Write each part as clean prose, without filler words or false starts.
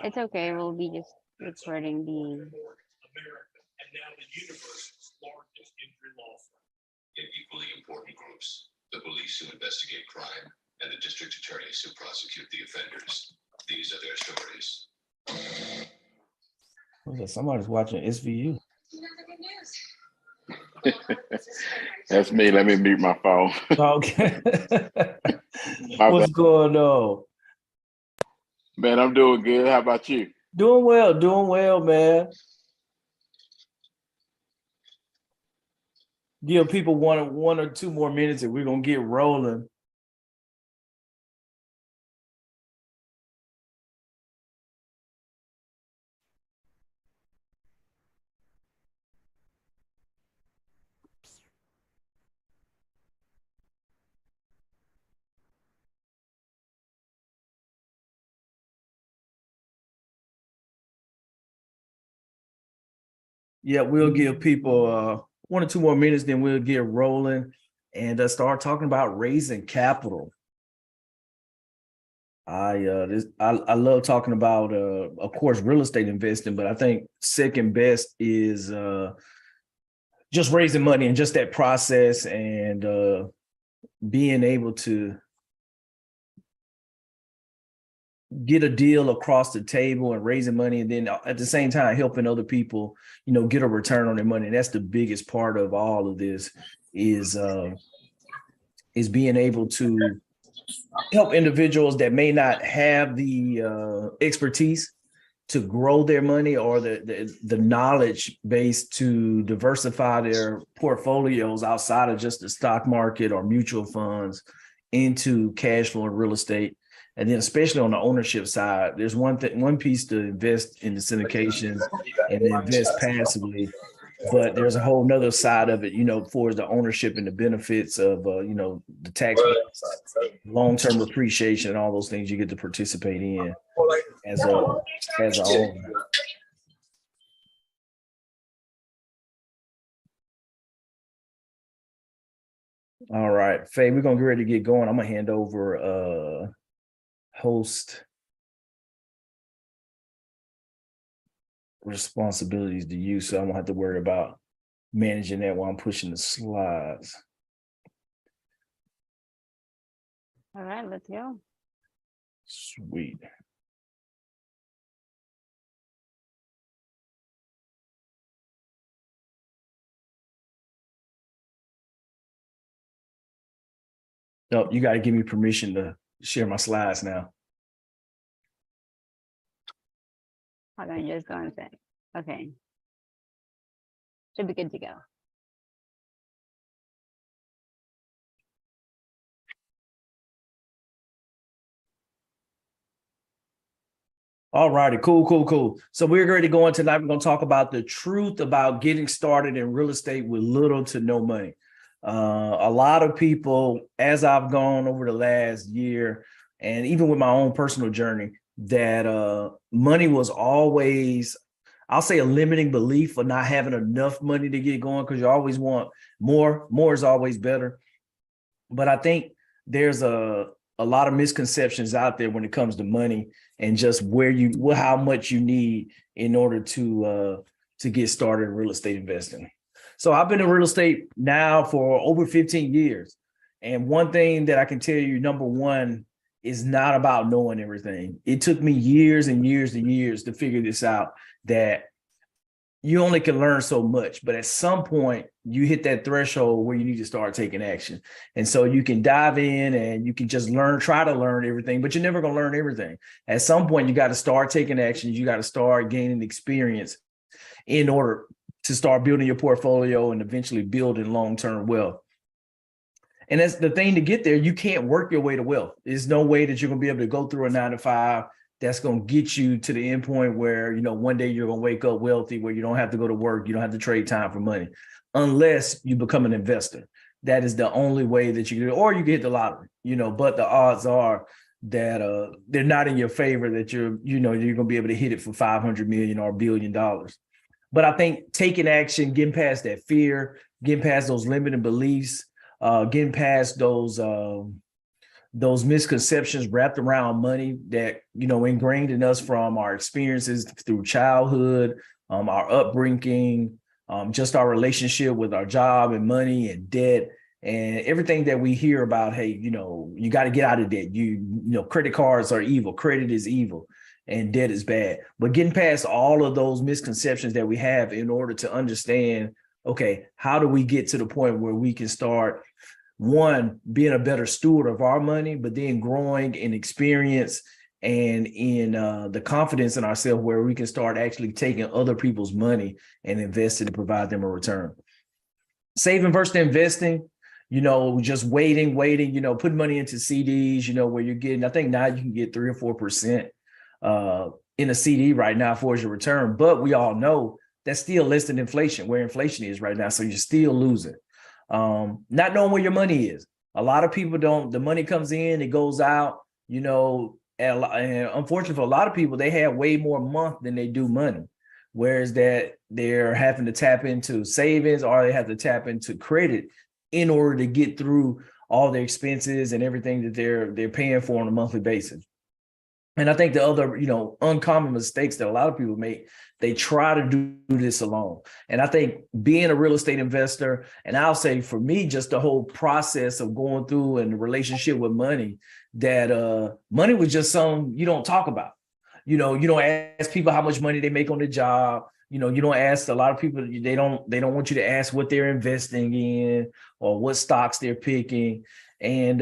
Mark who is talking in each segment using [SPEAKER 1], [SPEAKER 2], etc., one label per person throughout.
[SPEAKER 1] It's okay. We'll be just recording the.
[SPEAKER 2] In equally important groups, the police who investigate crime and the district attorneys who prosecute the offenders. These are their stories.
[SPEAKER 3] Somebody's watching SVU.
[SPEAKER 4] That's me. Let me mute my phone.
[SPEAKER 3] Okay.
[SPEAKER 4] My
[SPEAKER 3] What's
[SPEAKER 4] bad.
[SPEAKER 3] going on?
[SPEAKER 4] Man, I'm doing good. How about you?
[SPEAKER 3] Doing well, man. Give people one or two more minutes and we're gonna get rolling. Yeah, we'll give people 1 or 2 more minutes, then we'll get rolling and start talking about raising capital. I love talking about of course real estate investing, but I think second best is just raising money and just that process and being able to get a deal across the table and raising money, and then at the same time helping other people, get a return on their money. And that's the biggest part of all of this is being able to help individuals that may not have the expertise to grow their money or the knowledge base to diversify their portfolios outside of just the stock market or mutual funds into cash flow and real estate. And then especially on the ownership side, there's one piece to invest in the syndications and invest passively, but there's a whole nother side of it, for the ownership and the benefits of, the tax, long-term appreciation and all those things you get to participate in as a owner. All right, Faye, we're gonna get ready to get going. I'm gonna hand over host responsibilities to you, so I won't have to worry about managing that while I'm pushing the slides.
[SPEAKER 1] All right, let's go.
[SPEAKER 3] Sweet. No, you got to give me permission to share my slides now.
[SPEAKER 1] Hold on, just go and say. Okay. Should be good to go.
[SPEAKER 3] All righty, cool. So we're ready to go on tonight. We're going to talk about the truth about getting started in real estate with little to no money. A lot of people, as I've gone over the last year, and even with my own personal journey, that money was always, I'll say, a limiting belief for not having enough money to get going, because you always want more. More is always better. But I think there's a lot of misconceptions out there when it comes to money and just how much you need in order to get started in real estate investing. So I've been in real estate now for over 15 years. And one thing that I can tell you, number one, is not about knowing everything. It took me years and years and years to figure this out, that you only can learn so much, but at some point you hit that threshold where you need to start taking action. And so you can dive in and you can just try to learn everything, but you're never going to learn everything. At some point, you got to start taking action. You got to start gaining experience in order to start building your portfolio and eventually building long-term wealth. And that's the thing, to get there, you can't work your way to wealth. There's no way that you're going to be able to go through a 9-to-5 that's going to get you to the end point where, one day you're going to wake up wealthy, where you don't have to go to work. You don't have to trade time for money, unless you become an investor. That is the only way that you can, or you get the lottery, but the odds are that they're not in your favor, that you're going to be able to hit it for 500 million or $1 billion. But I think taking action, getting past that fear, getting past those limiting beliefs, getting past those those misconceptions wrapped around money that, ingrained in us from our experiences through childhood, our upbringing, just our relationship with our job and money and debt and everything that we hear about. Hey, you got to get out of debt. Credit cards are evil. Credit is evil and debt is bad. But getting past all of those misconceptions that we have in order to understand, okay, how do we get to the point where we can start, one, being a better steward of our money, but then growing in experience and in the confidence in ourselves where we can start actually taking other people's money and invest it and provide them a return. Saving versus investing, just waiting, putting money into CDs, where you're getting, I think now you can get 3 or 4% in a CD right now for your return. But we all know that's still less than inflation, where inflation is right now. So you're still losing. Not knowing where your money is. A lot of people don't, the money comes in, it goes out, and unfortunately for a lot of people, they have way more month than they do money. Whereas that they're having to tap into savings or they have to tap into credit in order to get through all their expenses and everything that they're paying for on a monthly basis. And I think the other, uncommon mistakes that a lot of people make, they try to do this alone. And I think being a real estate investor, and I'll say for me, just the whole process of going through and the relationship with money, that money was just something you don't talk about. You don't ask people how much money they make on the job. You don't ask a lot of people, they don't want you to ask what they're investing in or what stocks they're picking. And,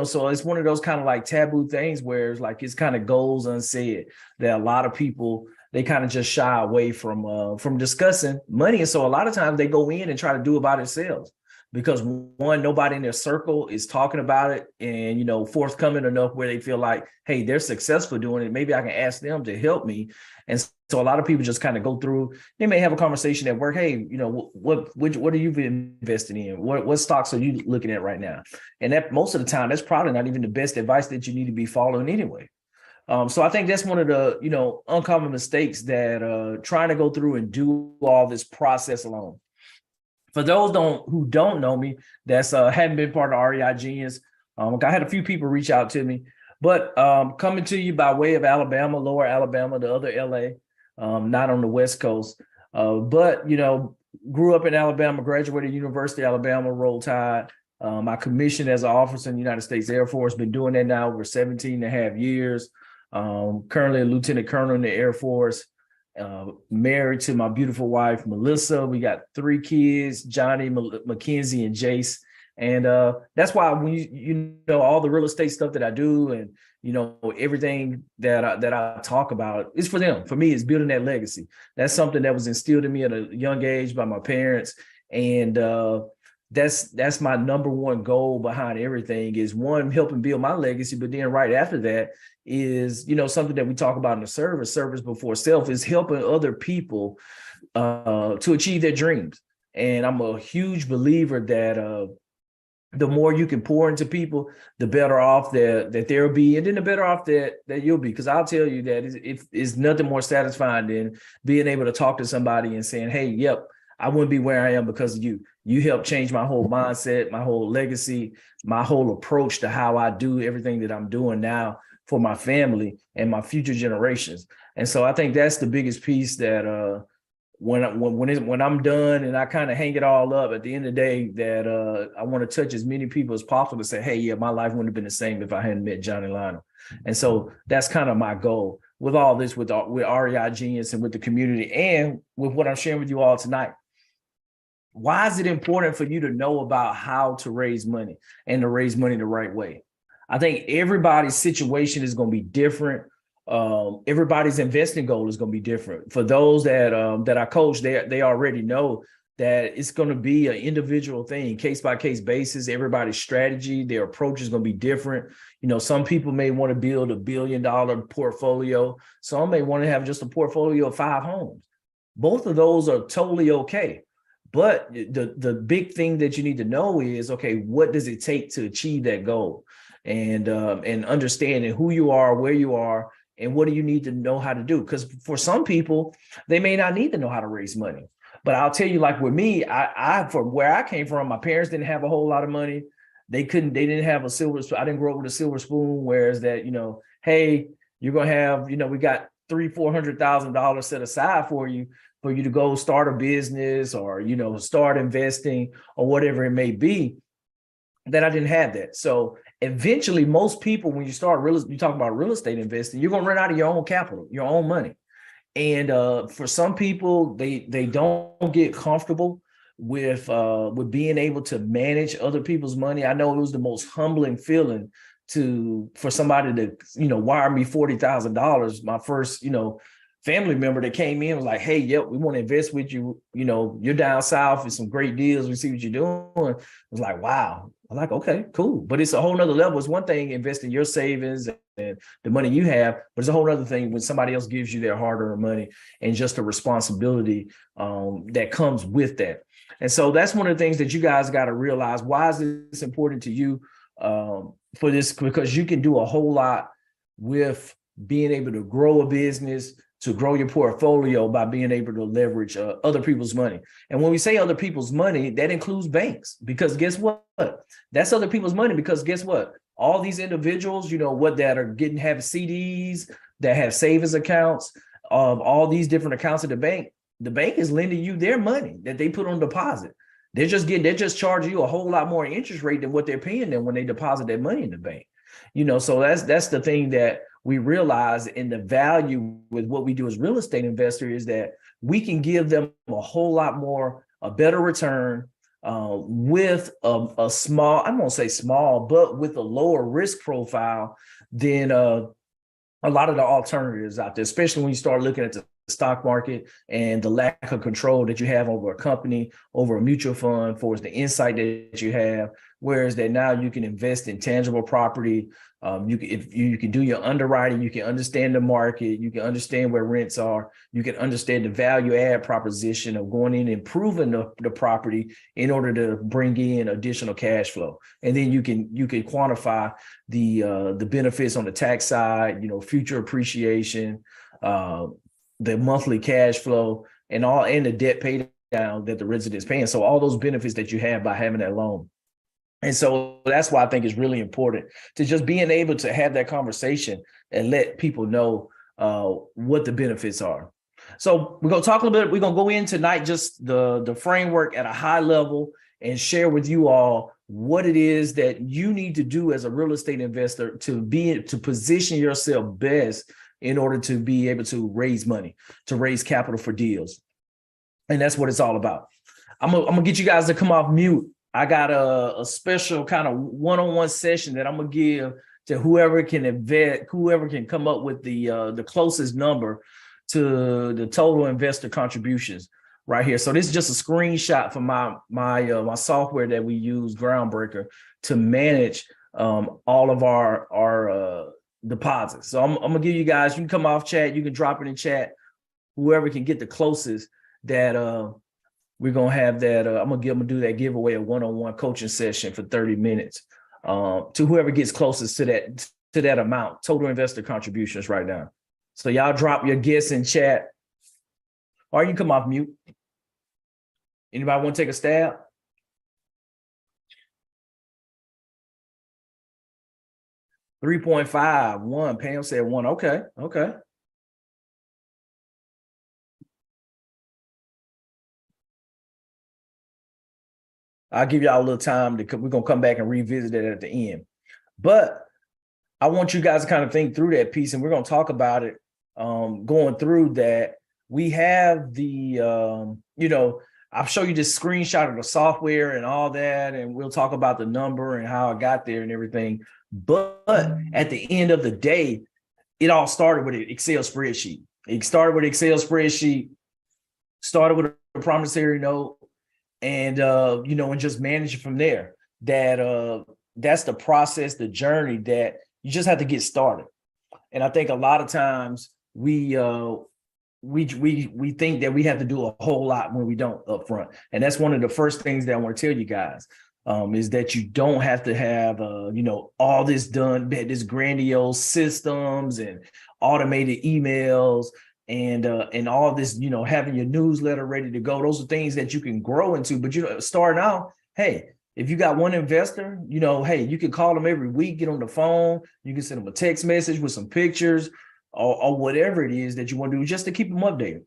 [SPEAKER 3] so it's one of those kind of like taboo things where it's kind of goes unsaid that a lot of people, they kind of just shy away from discussing money. And so a lot of times they go in and try to do it by themselves because one, nobody in their circle is talking about it and, forthcoming enough where they feel like, hey, they're successful doing it. Maybe I can ask them to help me. And so a lot of people just kind of go through, they may have a conversation at work. Hey, what are you investing in? What stocks are you looking at right now? And that most of the time, that's probably not even the best advice that you need to be following anyway. So I think that's one of the, uncommon mistakes that trying to go through and do all this process alone. For those who don't know me, that's hadn't been part of REI Genius. I had a few people reach out to me, but coming to you by way of Alabama, Lower Alabama, the other LA, not on the West Coast, but grew up in Alabama, graduated University of Alabama, Roll Tide. I commissioned as an officer in the United States Air Force, been doing that now over 17 and a half years. Currently a lieutenant colonel in the Air Force. Married to my beautiful wife, Melissa. We got 3 kids, Johnny, Mackenzie, and Jace. And that's why when you all the real estate stuff that I do and, everything that I talk about is for them. For me, it's building that legacy. That's something that was instilled in me at a young age by my parents. And that's my number one goal behind everything is one, helping build my legacy. But then right after that is, something that we talk about in the service before self is helping other people to achieve their dreams. And I'm a huge believer that the more you can pour into people, the better off that they'll be. And then the better off that you'll be. Because I'll tell you that it's nothing more satisfying than being able to talk to somebody and saying, hey, yep, I wouldn't be where I am because of you. You helped change my whole mindset, my whole legacy, my whole approach to how I do everything that I'm doing now for my family and my future generations. And so I think that's the biggest piece that when I'm done and I kind of hang it all up at the end of the day, that I want to touch as many people as possible to say, hey, yeah, my life wouldn't have been the same if I hadn't met Johnny Lionel. And so that's kind of my goal with all this, with REI Genius and with the community and with what I'm sharing with you all tonight. Why is it important for you to know about how to raise money and to raise money the right way? I think everybody's situation is going to be different. Everybody's investing goal is going to be different. For those that I coach, they already know that it's going to be an individual thing, case by case basis. Everybody's strategy, their approach is going to be different. Some people may want to build $1 billion portfolio. Some may want to have just a portfolio of 5 homes. Both of those are totally okay. But the big thing that you need to know is, okay, what does it take to achieve that goal? And understanding who you are, where you are, and what do you need to know how to do? Because for some people, they may not need to know how to raise money. But I'll tell you, like with me, I from where I came from, my parents didn't have a whole lot of money. they didn't have a silver spoon. I didn't grow up with a silver spoon, whereas that, hey, you're gonna have, we got $300,000-$400,000 set aside for you to go start a business or, start investing or whatever it may be. That I didn't have that. So eventually most people, when you talk about real estate investing, you're gonna run out of your own capital, your own money. And for some people, they don't get comfortable with being able to manage other people's money. I know it was the most humbling feeling for somebody to, wire me $40,000. My first, family member that came in was like, hey, yep, we want to invest with you. You're down south with some great deals. We see what you're doing. I was like, wow. I'm like, okay, cool. But it's a whole nother level. It's one thing investing your savings and the money you have, but it's a whole other thing when somebody else gives you their hard-earned money and just the responsibility that comes with that. And so that's one of the things that you guys got to realize. Why is this important to you for this? Because you can do a whole lot with being able to grow a business, to grow your portfolio by being able to leverage other people's money. And when we say other people's money, that includes banks, because guess what? That's other people's money, because guess what? All these individuals, that are have CDs, that have savings accounts, all these different accounts at the bank is lending you their money that they put on deposit. They're just charging you a whole lot more interest rate than what they're paying them when they deposit their money in the bank. So that's the thing that we realize in the value with what we do as real estate investors, is that we can give them a whole lot more, a better return with a small, I won't say small, but with a lower risk profile than a lot of the alternatives out there, especially when you start looking at the stock market and the lack of control that you have over a company, over a mutual fund, for the insight that you have. Whereas that now you can invest in tangible property. You can do your underwriting, you can understand the market, you can understand where rents are, you can understand the value add proposition of going in and improving the property in order to bring in additional cash flow. And then you can quantify the benefits on the tax side, future appreciation, the monthly cash flow, and the debt pay down that the resident's paying. So all those benefits that you have by having that loan. And so that's why I think it's really important to just being able to have that conversation and let people know what the benefits are. So we're going to talk a little bit. We're going to go in tonight, just the framework at a high level, and share with you all what it is that you need to do as a real estate investor to position yourself best in order to be able to raise money, to raise capital for deals. And that's what it's all about. I'm gonna get you guys to come off mute. I got a special kind of one-on-one session that I'm gonna give to whoever can come up with the closest number to the total investor contributions right here. So this is just a screenshot from my software that we use, Groundbreaker, to manage all of our deposits. So I'm gonna give you guys, you can come off chat, you can drop it in chat, whoever can get the closest that we're gonna have that. I'm gonna do that giveaway, a one-on-one coaching session for 30 minutes to whoever gets closest to that amount, total investor contributions right now. So y'all drop your guess in chat, or you can come off mute. Anybody want to take a stab? $3.51. Pam said 1. Okay. I'll give y'all a little time we're gonna come back and revisit it at the end. But I want you guys to kind of think through that piece, and we're gonna talk about it going through that. We have I'll show you this screenshot of the software and all that, and we'll talk about the number and how I got there and everything. But at the end of the day, it all started with an Excel spreadsheet. It started with an Excel spreadsheet, started with a promissory note, and and just manage it from there. That's the process, the journey that you just have to get started. And I think a lot of times we think that we have to do a whole lot when we don't up front. And that's one of the first things that I want to tell you guys, is that you don't have to have all this done, this grandiose systems and automated emails and all this, having your newsletter ready to go. Those are things that you can grow into, but starting out, hey, If you got one investor, hey, you can call them every week, get on the phone, you can send them a text message with some pictures or whatever it is that you want to do just to keep them updated.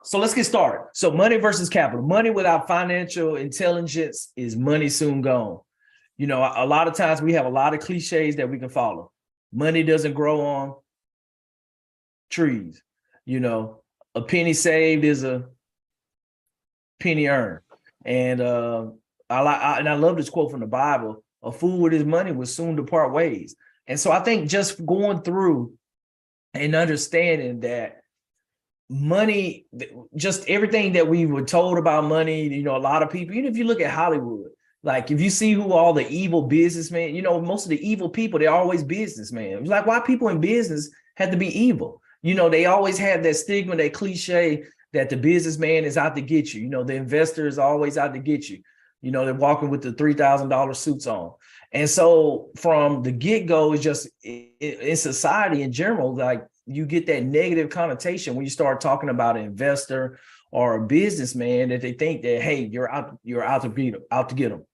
[SPEAKER 3] So let's get started. So money versus capital. Money without financial intelligence is money soon gone. A lot of times we have a lot of cliches that we can follow. Money doesn't grow on trees. A penny saved is a penny earned. And I love this quote from the Bible: a fool with his money will soon depart ways. And so I think just going through and understanding that money, just everything that we were told about money, a lot of people, even if you look at Hollywood, like if you see who all the evil businessmen, most of the evil people, they're always businessmen. It's like, why people in business have to be evil? They always have that stigma, that cliche that the businessman is out to get you. The investor is always out to get you. They're walking with the $3,000 suits on. And so from the get-go, it's just in society in general, like you get that negative connotation when you start talking about an investor or a businessman, that they think that, hey, you're out to get them.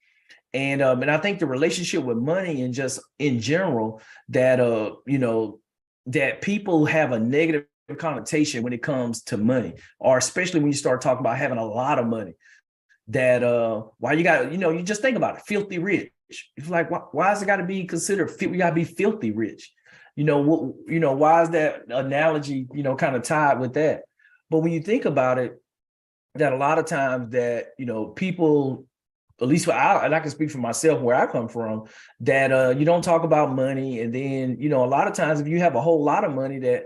[SPEAKER 3] And I think the relationship with money and just in general that that people have a negative connotation when it comes to money, or especially when you start talking about having a lot of money. That why you got, you just think about it, filthy rich. It's like, why has it got to be considered? We got to be filthy rich. Why is that analogy, kind of tied with that? But when you think about it, that a lot of times that, people, at least and I can speak for myself where I come from, that you don't talk about money. And then, a lot of times if you have a whole lot of money that,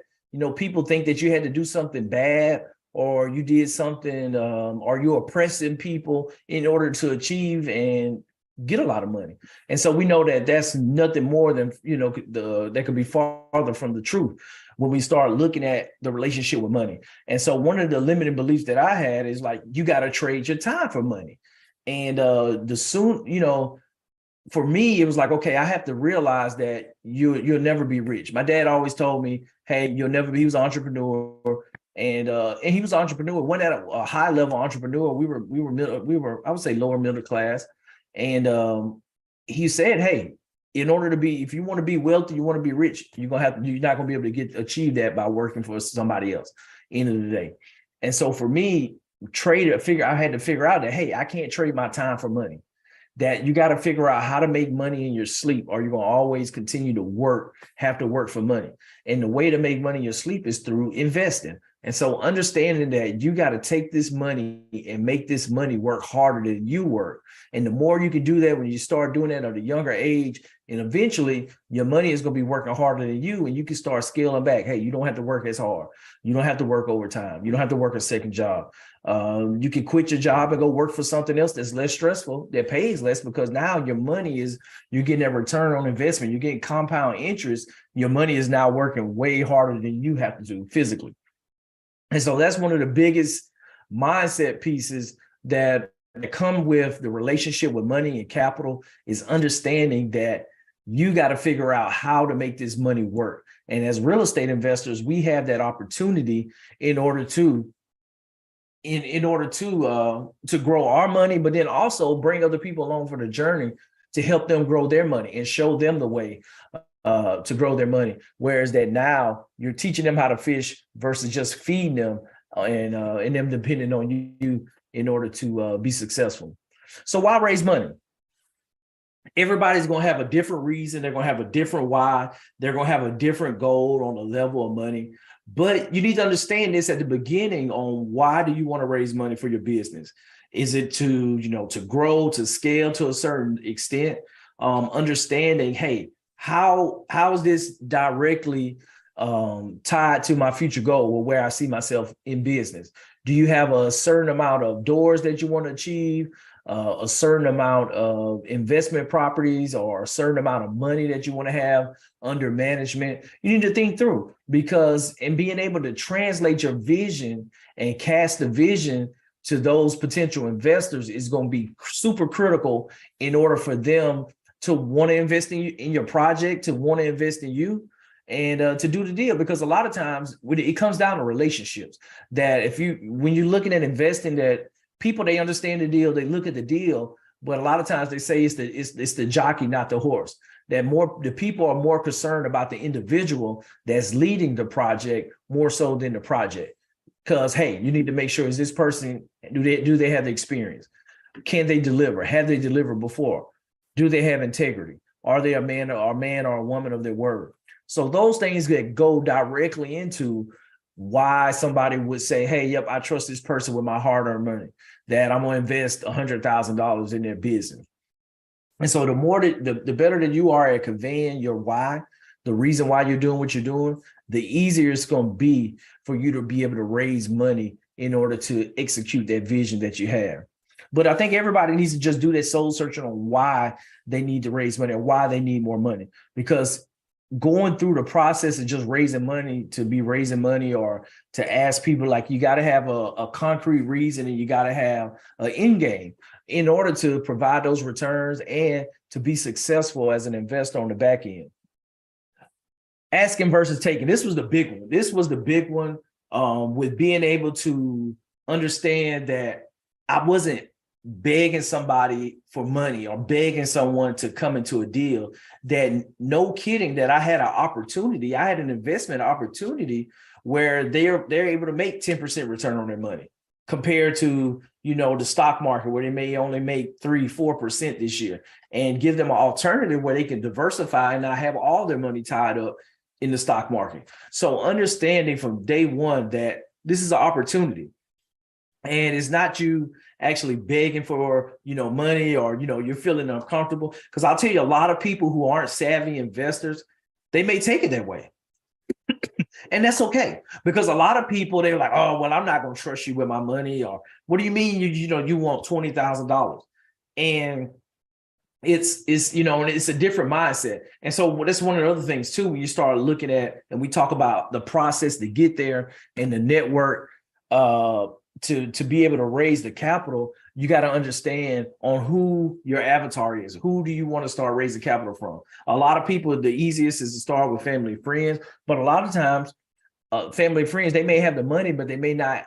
[SPEAKER 3] people think that you had to do something bad, or you did something, or you're oppressing people in order to achieve and get a lot of money. And so we know that that's nothing more than, that could be farther from the truth when we start looking at the relationship with money. And so one of the limiting beliefs that I had is like, you got to trade your time for money. And for me, it was like, okay, I have to realize that you'll never be rich. My dad always told me, hey, you'll never be. He was an entrepreneur. And he was an entrepreneur, went at a high level entrepreneur. We were, I would say, lower middle class. And he said, hey, in order to be, if you want to be wealthy, you want to be rich, you're not going to be able to achieve that by working for somebody else, end of the day. And so for me, I had to figure out that, hey, I can't trade my time for money. That you got to figure out how to make money in your sleep, or you're going to always continue to have to work for money. And the way to make money in your sleep is through investing. And so understanding that you got to take this money and make this money work harder than you work. And the more you can do that when you start doing that at a younger age, and eventually your money is going to be working harder than you, and you can start scaling back. Hey, you don't have to work as hard. You don't have to work overtime. You don't have to work a second job. You can quit your job and go work for something else that's less stressful, that pays less, because now your money you're getting that return on investment. You're getting compound interest. Your money is now working way harder than you have to do physically. And so that's one of the biggest mindset pieces that come with the relationship with money and capital, is understanding that you got to figure out how to make this money work. And as real estate investors, we have that opportunity in order to grow our money, but then also bring other people along for the journey to help them grow their money and show them the way to grow their money. Whereas that now you're teaching them how to fish versus just feeding them and them depending on you in order to be successful. So why raise money? Everybody's going to have a different reason. They're going to have a different why. They're going to have a different goal on the level of money. But you need to understand this at the beginning on why do you want to raise money for your business? Is it to grow, to scale to a certain extent? Understanding, hey, how is this directly tied to my future goal or where I see myself in business? Do you have a certain amount of doors that you want to achieve, a certain amount of investment properties, or a certain amount of money that you want to have under management? You need to think through, because in being able to translate your vision and cast the vision to those potential investors is going to be super critical in order for them to want to invest in your project, to want to invest in you, and to do the deal. Because a lot of times it comes down to relationships. That when you're looking at investing, that people, they understand the deal, they look at the deal, but a lot of times they say it's the jockey, not the horse. That more the people are more concerned about the individual that's leading the project more so than the project. Because hey, you need to make sure, is this person, do they have the experience? Can they deliver? Have they delivered before? Do they have integrity? Are they a man or a woman of their word? So those things that go directly into why somebody would say, hey, yep, I trust this person with my hard-earned money, that I'm going to invest $100,000 in their business. And so the better that you are at conveying your why, the reason why you're doing what you're doing, the easier it's going to be for you to be able to raise money in order to execute that vision that you have. But I think everybody needs to just do that soul searching on why they need to raise money or why they need more money, because going through the process of just raising money to be raising money or to ask people, like, you got to have a concrete reason and you got to have an end game in order to provide those returns and to be successful as an investor on the back end. Asking versus taking. This was the big one. This was the big one with being able to understand that I wasn't begging somebody for money or begging someone to come into a deal, that no kidding, that I had an opportunity. I had an investment opportunity where they're able to make 10% return on their money compared to, the stock market where they may only make 3-4% this year, and give them an alternative where they can diversify and not have all their money tied up in the stock market. So understanding from day one that this is an opportunity. And it's not you actually begging for, money or, you're feeling uncomfortable. Because I'll tell you, a lot of people who aren't savvy investors, they may take it that way. And that's okay. Because a lot of people, they're like, oh, well, I'm not going to trust you with my money. Or what do you mean you want $20,000? And it's a different mindset. And so that's one of the other things too, when you start looking at, and we talk about the process to get there and the network, to be able to raise the capital, you got to understand on who your avatar is. Who do you want to start raising capital from? A lot of people, the easiest is to start with family and friends, but a lot of times family and friends, they may have the money, but they may not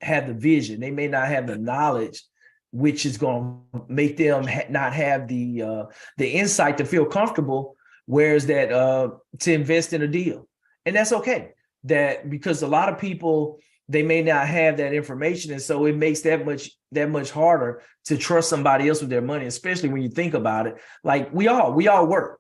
[SPEAKER 3] have the vision. They may not have the knowledge, which is going to make them not have the insight to feel comfortable, whereas that to invest in a deal. And that's okay. That because a lot of people, they may not have that information. And so it makes that much harder to trust somebody else with their money, especially when you think about it. Like we all work,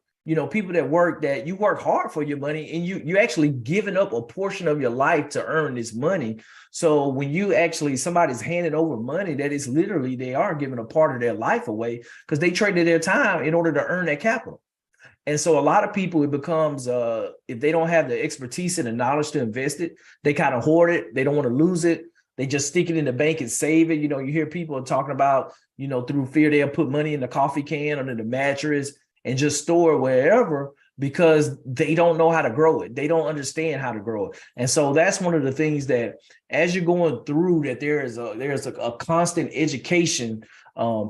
[SPEAKER 3] people that work, that you work hard for your money, and you actually giving up a portion of your life to earn this money. So when you actually, somebody's handing over money, that is literally, they are giving a part of their life away because they traded their time in order to earn that capital. And so a lot of people, it becomes, if they don't have the expertise and the knowledge to invest it, they kind of hoard it. They don't want to lose it. They just stick it in the bank and save it. You hear people talking about, through fear, they'll put money in the coffee can, under the mattress, and just store it wherever because they don't know how to grow it. They don't understand how to grow it. And so that's one of the things that as you're going through, that there's a constant education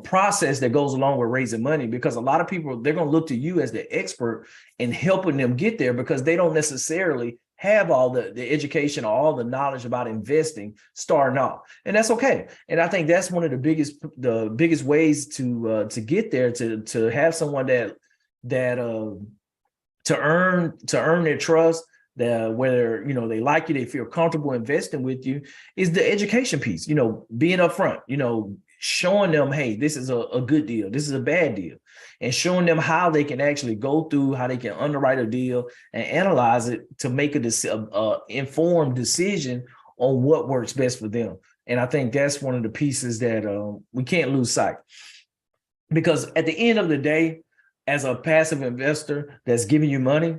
[SPEAKER 3] process that goes along with raising money, because a lot of people, they're going to look to you as the expert in helping them get there because they don't necessarily have all the education or all the knowledge about investing starting off. And that's okay. And I think that's one of the biggest ways to get there, to have someone that to earn their trust, that whether they like you, they feel comfortable investing with you, is the education piece. Being upfront, showing them, hey, this is a good deal, this is a bad deal, and showing them how they can actually go through, how they can underwrite a deal and analyze it to make a informed decision on what works best for them. And I think that's one of the pieces that we can't lose sight, because at the end of the day, as a passive investor that's giving you money,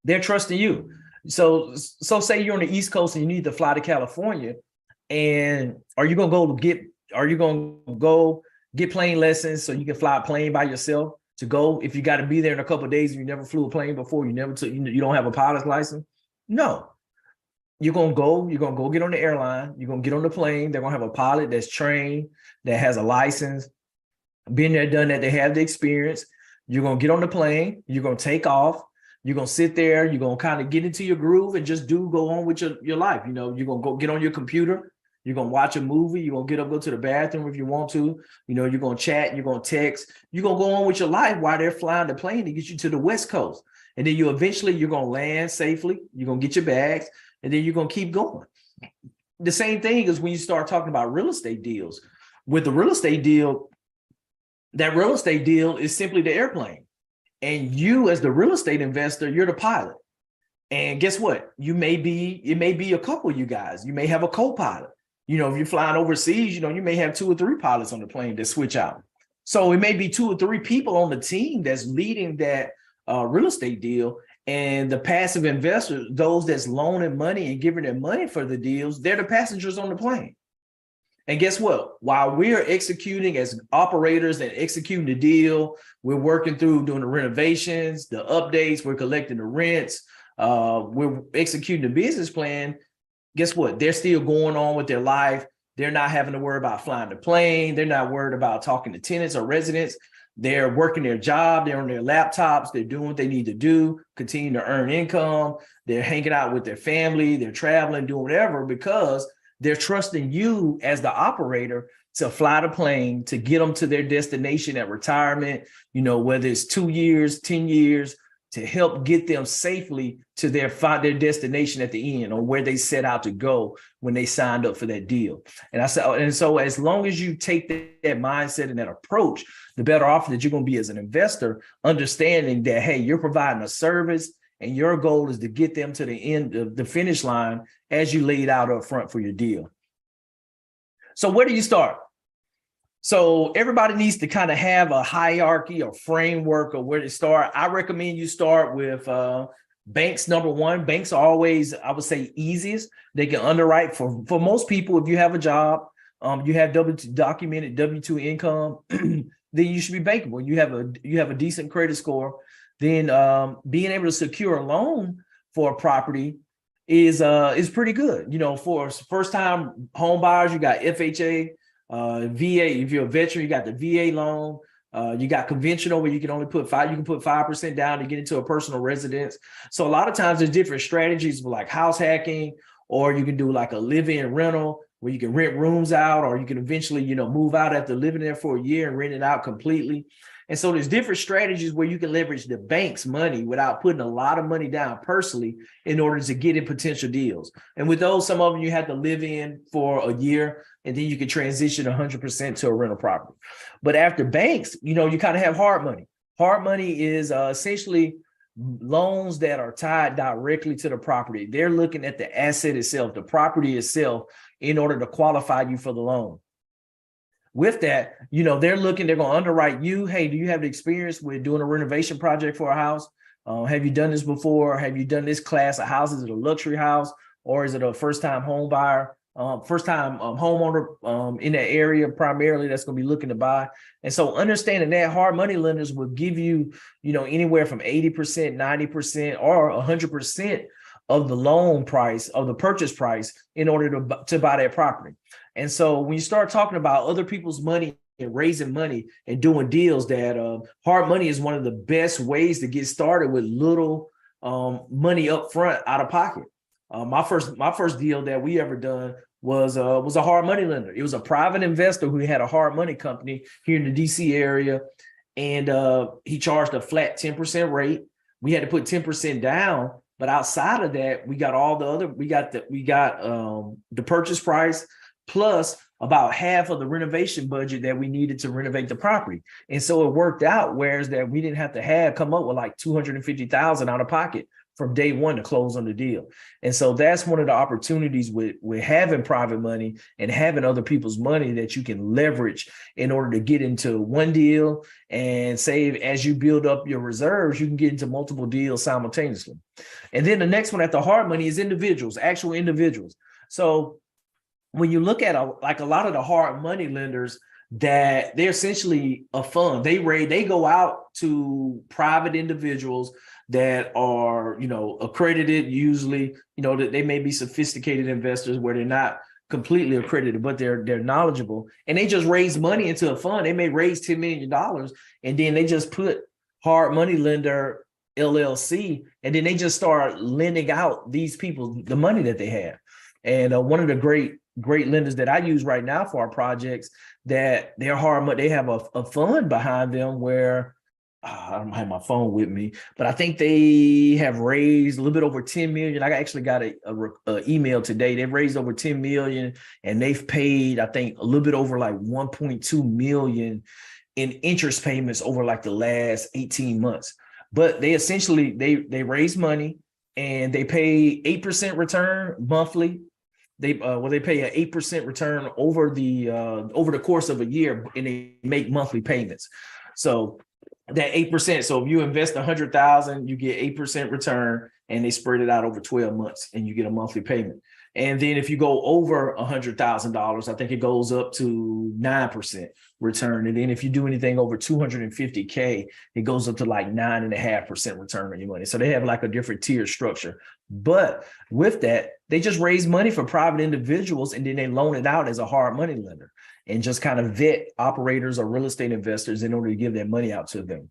[SPEAKER 3] they're trusting you. So say you're on the East Coast and you need to fly to California, and are you gonna go get plane lessons so you can fly a plane by yourself to go? If you got to be there in a couple of days and you never flew a plane before, you don't have a pilot's license. No, you're gonna go get on the airline. You're gonna get on the plane. They're gonna have a pilot that's trained, that has a license, been there, done that. They have the experience. You're gonna get on the plane. You're gonna take off. You're going to sit there. You're going to kind of get into your groove and just go on with your life. You're going to go get on your computer. You're going to watch a movie. You're going to get up, go to the bathroom if you want to. You're going to chat. You're going to text. You're going to go on with your life while they're flying the plane to get you to the West Coast. And then you're going to land safely. You're going to get your bags, and then you're going to keep going. The same thing is when you start talking about real estate deals. With the real estate deal, that real estate deal is simply the airplane. And you, as the real estate investor, you're the pilot. And guess what? It may be a couple of you guys. You may have a co-pilot. If you're flying overseas, you may have 2 or 3 pilots on the plane that switch out. So it may be 2 or 3 people on the team that's leading that real estate deal. And the passive investors, those that's loaning money and giving them money for the deals, they're the passengers on the plane. And guess what? While we're executing as operators and executing the deal, we're working through doing the renovations, the updates, we're collecting the rents, we're executing the business plan. Guess what? They're still going on with their life. They're not having to worry about flying the plane. They're not worried about talking to tenants or residents. They're working their job. They're on their laptops. They're doing what they need to do, continue to earn income. They're hanging out with their family. They're traveling, doing whatever, because they're trusting you as the operator to fly the plane, to get them to their destination at retirement, whether it's 2 years, 10 years, to help get them safely to their destination at the end, or where they set out to go when they signed up for that deal. And so as long as you take that mindset and that approach, the better off that you're going to be as an investor, understanding that, hey, you're providing a service and your goal is to get them to the end of the finish line as you laid out up front for your deal. So where do you start? So everybody needs to kind of have a hierarchy or framework of where to start. I recommend you start with banks. Number one, banks are always, I would say, easiest. They can underwrite for most people. If you have a job, you have documented W-2 income, then you should be bankable. You have a decent credit score. Then being able to secure a loan for a property is pretty good. For first time home buyers, you got FHA. VA, if you're a veteran, you got the VA loan. You got conventional where you can only put 5% down to get into a personal residence. So a lot of times there's different strategies for like house hacking, or you can do like a live-in rental where you can rent rooms out, or you can eventually, move out after living there for a year and rent it out completely. And so there's different strategies where you can leverage the bank's money without putting a lot of money down personally in order to get in potential deals. And with those, some of them you have to live in for a year, and then you can transition 100% to a rental property. But after banks, you kind of have hard money. Hard money is essentially loans that are tied directly to the property. They're looking at the asset itself, the property itself, in order to qualify you for the loan. With that, they're going to underwrite you. Hey, do you have the experience with doing a renovation project for a house? Have you done this before? Have you done this class of houses? Is it a luxury house, or is it a first-time home buyer, first-time homeowner in that area primarily that's going to be looking to buy? And so understanding that, hard money lenders will give you, anywhere from 80%, 90%, or 100% of the loan price, of the purchase price, in order to buy that property. And so when you start talking about other people's money and raising money and doing deals, that hard money is one of the best ways to get started with little money up front out of pocket. My first deal that we ever done was a hard money lender. It was a private investor who had a hard money company here in the DC area, and he charged a flat 10% rate. We had to put 10% down, but outside of that, we got the purchase price plus about half of the renovation budget that we needed to renovate the property. And so it worked out, whereas that we didn't have to come up with like $250,000 out of pocket from day one to close on the deal. And so that's one of the opportunities with having private money and having other people's money that you can leverage in order to get into one deal and save. As you build up your reserves, you can get into multiple deals simultaneously. And then the next one after hard money is individuals, actual individuals. So when you look at a lot of the hard money lenders, that they're essentially a fund. They go out to private individuals that are, accredited, usually, that they may be sophisticated investors where they're not completely accredited, but they're knowledgeable, and they just raise money into a fund. They may raise $10 million, and then they just put hard money lender LLC, and then they just start lending out these people the money that they have. And one of the great great lenders that I use right now for our projects that they're hard money. They have a fund behind them where I don't have my phone with me, but I think they have raised a little bit over 10 million. I actually got a email today. They've raised over 10 million and they've paid, I think, a little bit over like 1.2 million in interest payments over like the last 18 months. But they essentially, they raise money and they pay 8% return monthly. They pay an 8% return over the course of a year, and they make monthly payments. So that 8%. So if you invest 100,000, you get 8% return, and they spread it out over 12 months, and you get a monthly payment. And then if you go over $100,000, I think it goes up to 9% return. And then if you do anything over 250K, it goes up to like 9.5% return on your money. So they have like a different tier structure. But with that, they just raise money for private individuals, and then they loan it out as a hard money lender and just kind of vet operators or real estate investors in order to give that money out to them.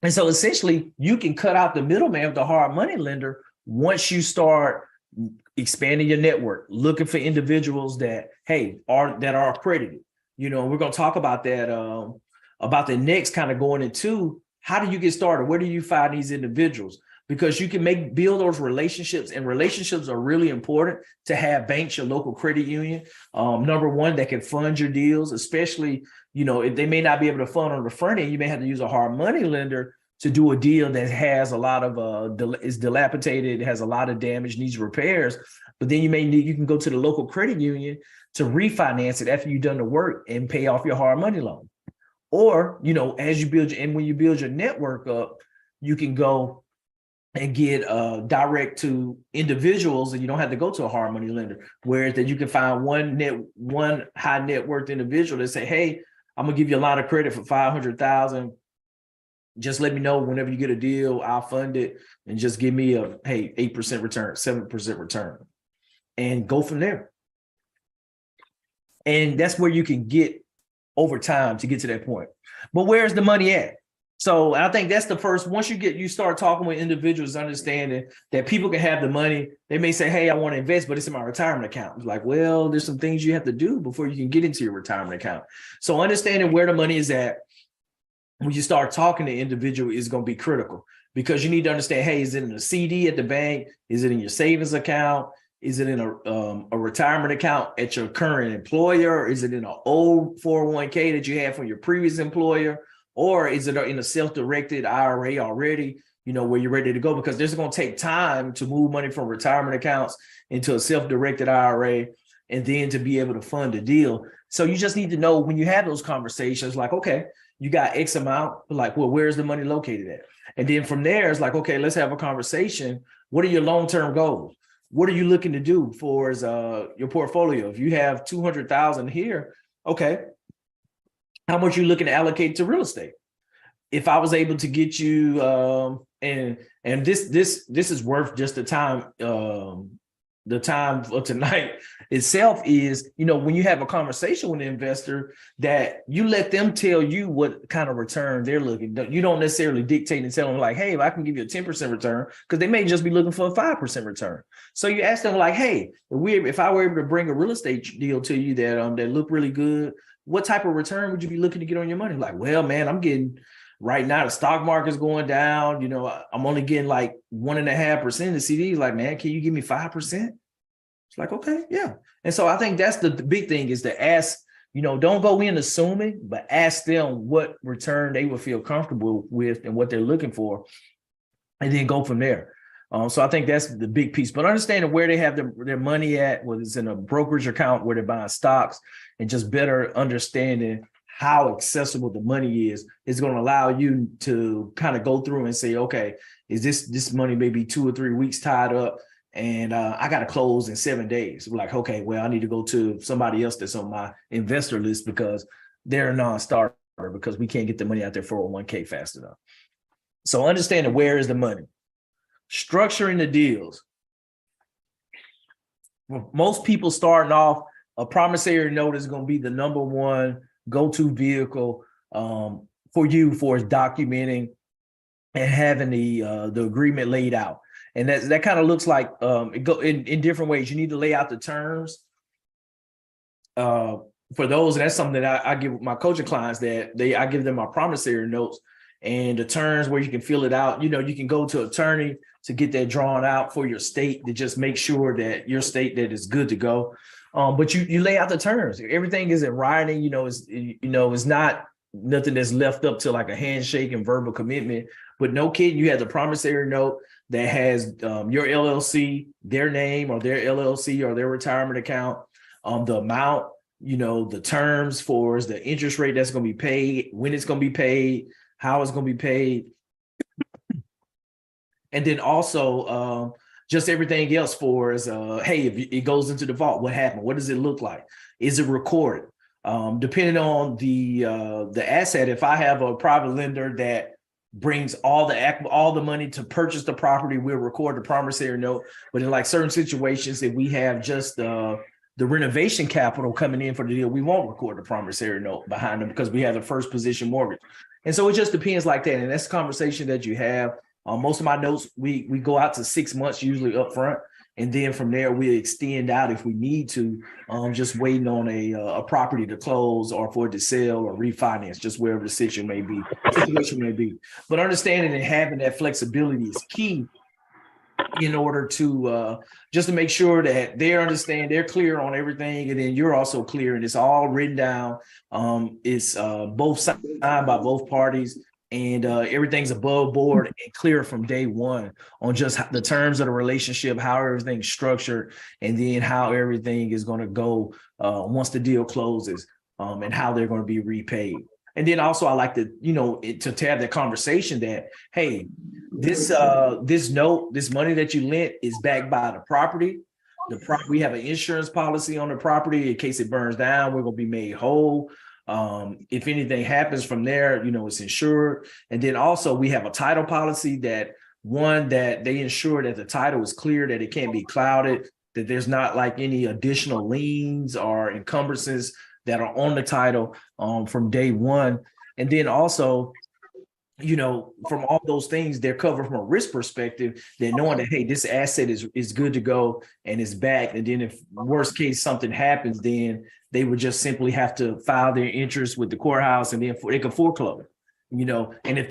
[SPEAKER 3] And so essentially, you can cut out the middleman with the hard money lender once you start expanding your network, looking for individuals that, hey, are accredited. You know, we're going to talk about that, about the next kind of going into how do you get started? Where do you find these individuals? Because you can build those relationships, and relationships are really important to have. Banks, your local credit union, number one, that can fund your deals, especially, you know, if they may not be able to fund on the front end, you may have to use a hard money lender to do a deal that has a lot of is dilapidated, has a lot of damage, needs repairs. But then you can go to the local credit union to refinance it after you've done the work and pay off your hard money loan. Or, you know, as you build when you build your network up, you can go and get direct to individuals, and you don't have to go to a hard money lender. Whereas that you can find one high net worth individual that say, hey, I'm gonna give you a lot of credit for 500,000. Just let me know whenever you get a deal, I'll fund it, and just give me a 8% return, 7% return, and go from there. And that's where you can get over time to get to that point. But where's the money at? So I think that's the first. Once you start talking with individuals, understanding that people can have the money, they may say, hey, I want to invest, but it's in my retirement account. It's like, well, there's some things you have to do before you can get into your retirement account. So understanding where the money is at when you start talking to individual is going to be critical, because you need to understand, hey, is it in a CD at the bank? Is it in your savings account? Is it in a retirement account at your current employer? Is it in an old 401k that you had from your previous employer? Or is it in a self-directed IRA already, you know, where you're ready to go? Because this is going to take time to move money from retirement accounts into a self-directed IRA, and then to be able to fund a deal. So you just need to know when you have those conversations, like, okay, you got X amount, like, well, where's the money located at? And then from there, it's like, okay, let's have a conversation. What are your long-term goals? What are you looking to do for your portfolio? If you have 200,000 here, okay, how much are you looking to allocate to real estate? If I was able to get you, and this is worth just the time of tonight itself is, you know, when you have a conversation with an investor, that you let them tell you what kind of return they're looking. You don't necessarily dictate and tell them like, hey, if I can give you a 10% return, because they may just be looking for a 5% return. So you ask them like, hey, if I were able to bring a real estate deal to you that look really good, what type of return would you be looking to get on your money? Like, well, man, I'm getting right now, the stock market's going down. You know, I'm only getting like 1.5% of the CDs. Like, man, can you give me 5%? It's like, okay, yeah. And so I think that's the big thing, is to ask, you know, don't go in assuming, but ask them what return they would feel comfortable with and what they're looking for, and then go from there. So I think that's the big piece. But understanding where they have their money at, whether it's in a brokerage account where they're buying stocks, and just better understanding how accessible the money is going to allow you to kind of go through and say, okay, is this money maybe 2 or 3 weeks tied up, and I got to close in 7 days. We're like, okay, well, I need to go to somebody else that's on my investor list because they're a non-starter, because we can't get the money out there 401k fast enough. So understanding where is the money, structuring the deals. Most people starting off, a promissory note is going to be the number one go-to vehicle for you for documenting and having the agreement laid out. And that kind of looks like it go in different ways. You need to lay out the terms for those, and that's something that I give my coaching clients, that I give them my promissory notes and the terms where you can fill it out. You know, you can go to attorney to get that drawn out for your state to just make sure that your state that is good to go. But you lay out the terms. Everything is in writing. It's not nothing that's left up to like a handshake and verbal commitment. But no kidding, you have the promissory note that has your LLC, their name or their LLC or their retirement account, the amount, the terms for the interest rate that's going to be paid, when it's going to be paid, how it's going to be paid. And then also just everything else for is, hey, if it goes into the vault, what happened? What does it look like? Is it recorded? Depending on the asset, if I have a private lender that brings all the money to purchase the property, we'll record the promissory note. But in like certain situations, if we have just the renovation capital coming in for the deal, we won't record the promissory note behind them because we have the first position mortgage. And so it just depends like that. And that's a conversation that you have. Most of my notes, we go out to 6 months, usually up front. And then from there, we extend out if we need to, just waiting on a property to close or for it to sell or refinance, just wherever the situation may be. But understanding and having that flexibility is key in order to just to make sure that they're clear on everything, and then you're also clear, and it's all written down. It's both signed by both parties. And everything's above board and clear from day one on just the terms of the relationship, how everything's structured, and then how everything is going to go once the deal closes, and how they're going to be repaid. And then also I like to, to have that conversation that, hey, this note, this money that you lent is backed by the property. We have an insurance policy on the property in case it burns down. We're going to be made whole. If anything happens from there, it's insured. And then also we have a title policy that they ensure that the title is clear, that it can't be clouded, that there's not like any additional liens or encumbrances that are on the title from day one. And then also, from all those things, they're covered from a risk perspective, that knowing that, hey, this asset is good to go and it's back. And then if worst case something happens, then they would just simply have to file their interest with the courthouse, and then they can foreclose, and if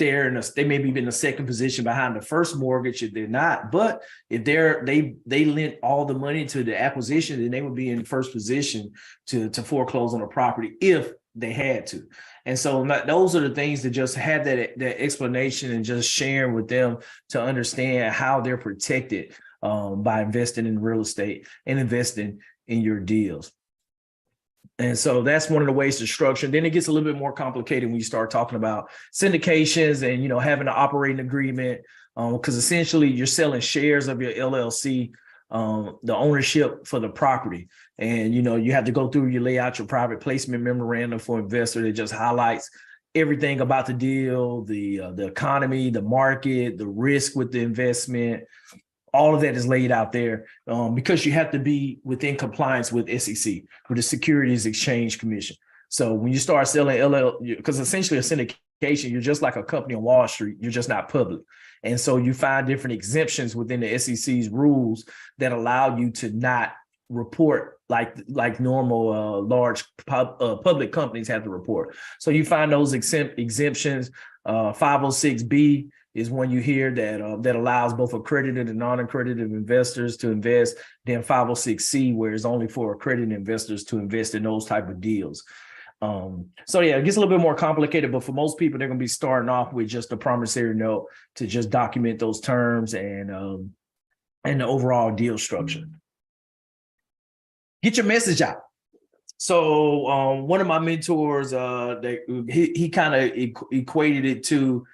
[SPEAKER 3] they may be in the second position behind the first mortgage, if they're not, but if they lent all the money to the acquisition, then they would be in first position to foreclose on the property if they had to. And so those are the things that just have that explanation and just sharing with them to understand how they're protected by investing in real estate and investing in your deals. And so that's one of the ways to structure. Then it gets a little bit more complicated when you start talking about syndications and, having an operating agreement, because essentially you're selling shares of your LLC, the ownership for the property. And, you have to go through, you lay out your private placement memorandum for investor that just highlights everything about the deal, the economy, the market, the risk with the investment. All of that is laid out there because you have to be within compliance with SEC, with the Securities Exchange Commission. So when you start selling because essentially a syndication, you're just like a company on Wall Street, you're just not public. And so you find different exemptions within the SEC's rules that allow you to not report like normal large public companies have to report. So you find those exemptions. 506B is one you hear that allows both accredited and non-accredited investors to invest. Then 506C, where it's only for accredited investors to invest in those type of deals. So yeah, it gets a little bit more complicated, but for most people, they're going to be starting off with just a promissory note to just document those terms and the overall deal structure. Get your message out. So one of my mentors, he kind of equated it to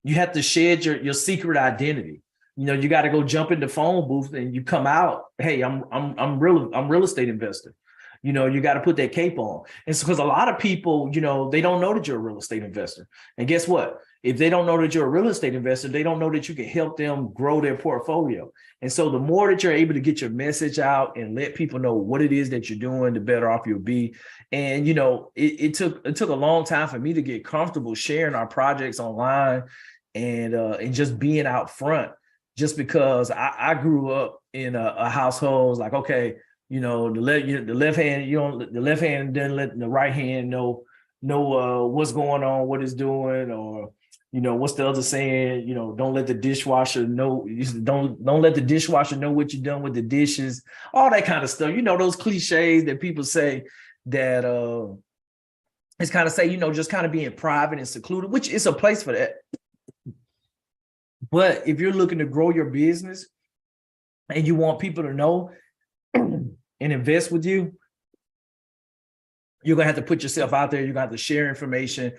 [SPEAKER 3] you have to shed your secret identity. You got to go jump in the phone booth and you come out. Hey, I'm real estate investor. You got to put that cape on. And so, because a lot of people, they don't know that you're a real estate investor. And guess what? If they don't know that you're a real estate investor, they don't know that you can help them grow their portfolio. And so the more that you're able to get your message out and let people know what it is that you're doing, the better off you'll be. And, it took a long time for me to get comfortable sharing our projects online and just being out front, just because I grew up in a household like, okay, the left hand, the left hand doesn't let the right hand know what's going on, what it's doing, or what's the other saying? Don't let the dishwasher know. Don't let the dishwasher know what you've done with the dishes. All that kind of stuff. Those cliches that people say that it's kind of say, just kind of being private and secluded, which is a place for that. But if you're looking to grow your business and you want people to know and invest with you, you're gonna have to put yourself out there. You're gonna have to share information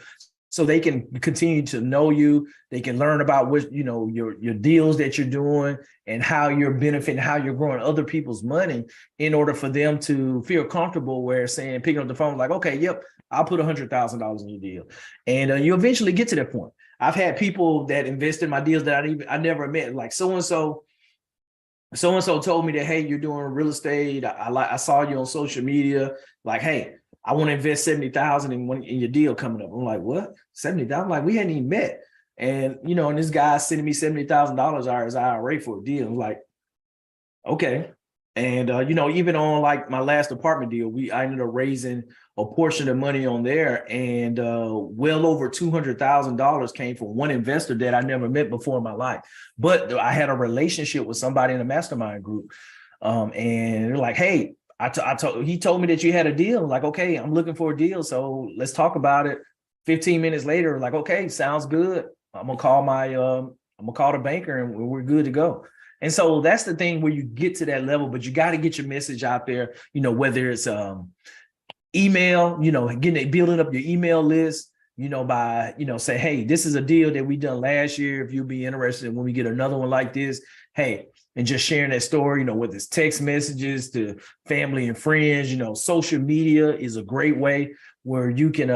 [SPEAKER 3] so they can continue to know you. They can learn about what your deals that you're doing and how you're benefiting, how you're growing other people's money in order for them to feel comfortable where saying, picking up the phone, like, okay, yep, I'll put $100,000 in your deal. And you eventually get to that point. I've had people that invest in my deals that I never met, like so-and-so told me that, hey, you're doing real estate. I saw you on social media. Like, hey, I want to invest $70,000 in your deal coming up. I'm like, what? $70,000? Like, we hadn't even met. And and this guy's sending me $70,000 out his IRA for a deal. I'm like, okay. And even on like my last apartment deal, I ended up raising a portion of money on there, and well over $200,000 came from one investor that I never met before in my life. But I had a relationship with somebody in a mastermind group, and they're like, hey, he told me that you had a deal. I'm like, okay, I'm looking for a deal, so let's talk about it. 15 minutes later, like, okay, sounds good. I'm gonna call the banker, and we're good to go. And so that's the thing where you get to that level, but you got to get your message out there, whether it's email, building up your email list, by, say, hey, this is a deal that we done last year. If you'd be interested when we get another one like this, hey, and just sharing that story, whether it's text messages to family and friends, social media is a great way where you can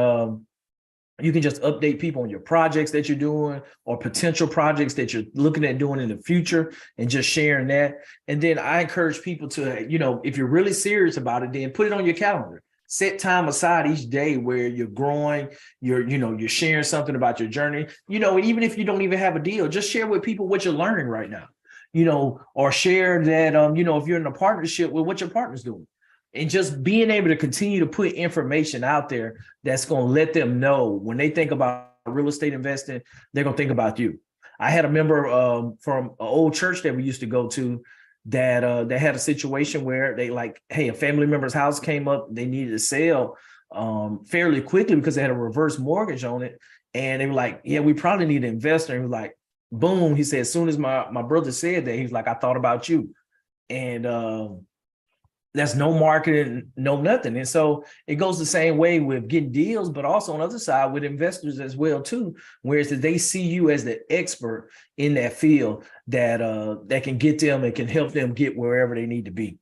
[SPEAKER 3] just update people on your projects that you're doing or potential projects that you're looking at doing in the future, and just sharing that. And then I encourage people to, if you're really serious about it, then put it on your calendar. Set time aside each day where you're growing, you're sharing something about your journey, even if you don't even have a deal, just share with people what you're learning right now, or share that, if you're in a partnership with what your partner's doing. And just being able to continue to put information out there that's going to let them know when they think about real estate investing, they're going to think about you. I had a member from an old church that we used to go to that had a situation where they hey, a family member's house came up, they needed to sell fairly quickly because they had a reverse mortgage on it. And they were like, yeah, we probably need an investor. And he was like, boom. He said, as soon as my brother said that, he was like, I thought about you. And that's no marketing, no nothing. And so it goes the same way with getting deals, but also on the other side with investors as well too, whereas they see you as the expert in that field that can get them and can help them get wherever they need to be.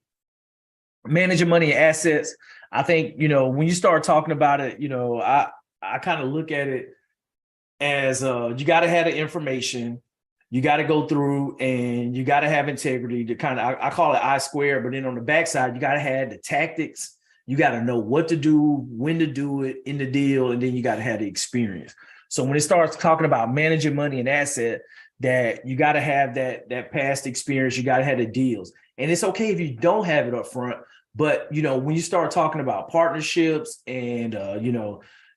[SPEAKER 3] Managing money and assets. I think, when you start talking about it, I kind of look at it as you got to have the information. You got to go through and you got to have integrity to kind of, I call it I squared, but then on the backside, you got to have the tactics. You got to know what to do, when to do it in the deal, and then you got to have the experience. So when it starts talking about managing money and asset, that you got to have that past experience, you got to have the deals. And it's okay if you don't have it up front, but when you start talking about partnerships and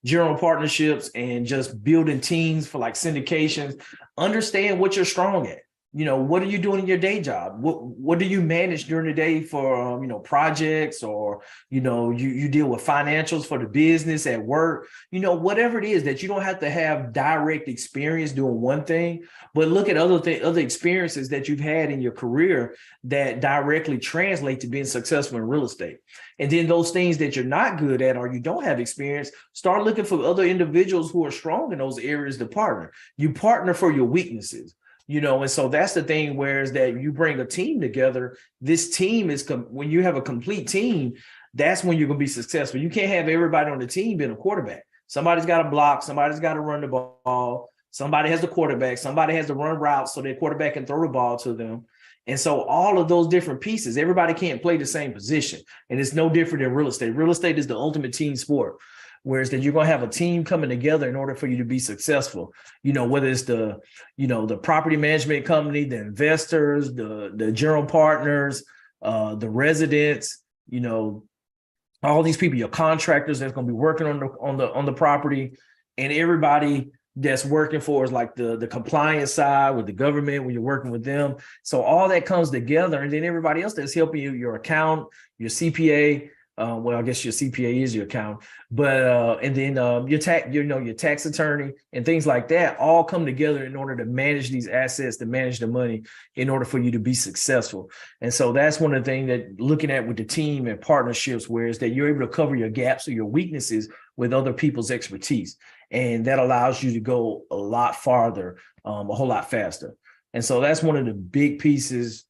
[SPEAKER 3] general partnerships and just building teams for like syndications, understand what you're strong at. What are you doing in your day job? What do you manage during the day for, projects, or, you deal with financials for the business at work, whatever it is that you don't have to have direct experience doing one thing, but look at other experiences that you've had in your career that directly translate to being successful in real estate. And then those things that you're not good at or you don't have experience, start looking for other individuals who are strong in those areas to partner. You partner for your weaknesses. And so that's the thing, whereas that you bring a team together, this team is, when you have a complete team, that's when you're going to be successful. You can't have everybody on the team being a quarterback. Somebody's got to block, somebody's got to run the ball, somebody has the quarterback, somebody has to run routes so their quarterback can throw the ball to them. And so all of those different pieces, everybody can't play the same position. And it's no different than real estate. Real estate is the ultimate team sport. Whereas that you're going to have a team coming together in order for you to be successful, whether it's the property management company, the investors, the general partners, the residents, you know, all these people, your contractors that's going to be working on the property, and everybody that's working for is like the compliance side with the government when you're working with them. So all that comes together, and then everybody else that's helping you, your account, your CPA. Well, I guess your CPA is your account, but and then your tax attorney and things like that all come together in order to manage these assets, to manage the money in order for you to be successful. And so that's one of the things that looking at with the team and partnerships, where is that you're able to cover your gaps or your weaknesses with other people's expertise. And that allows you to go a lot farther, a whole lot faster. And so that's one of the big pieces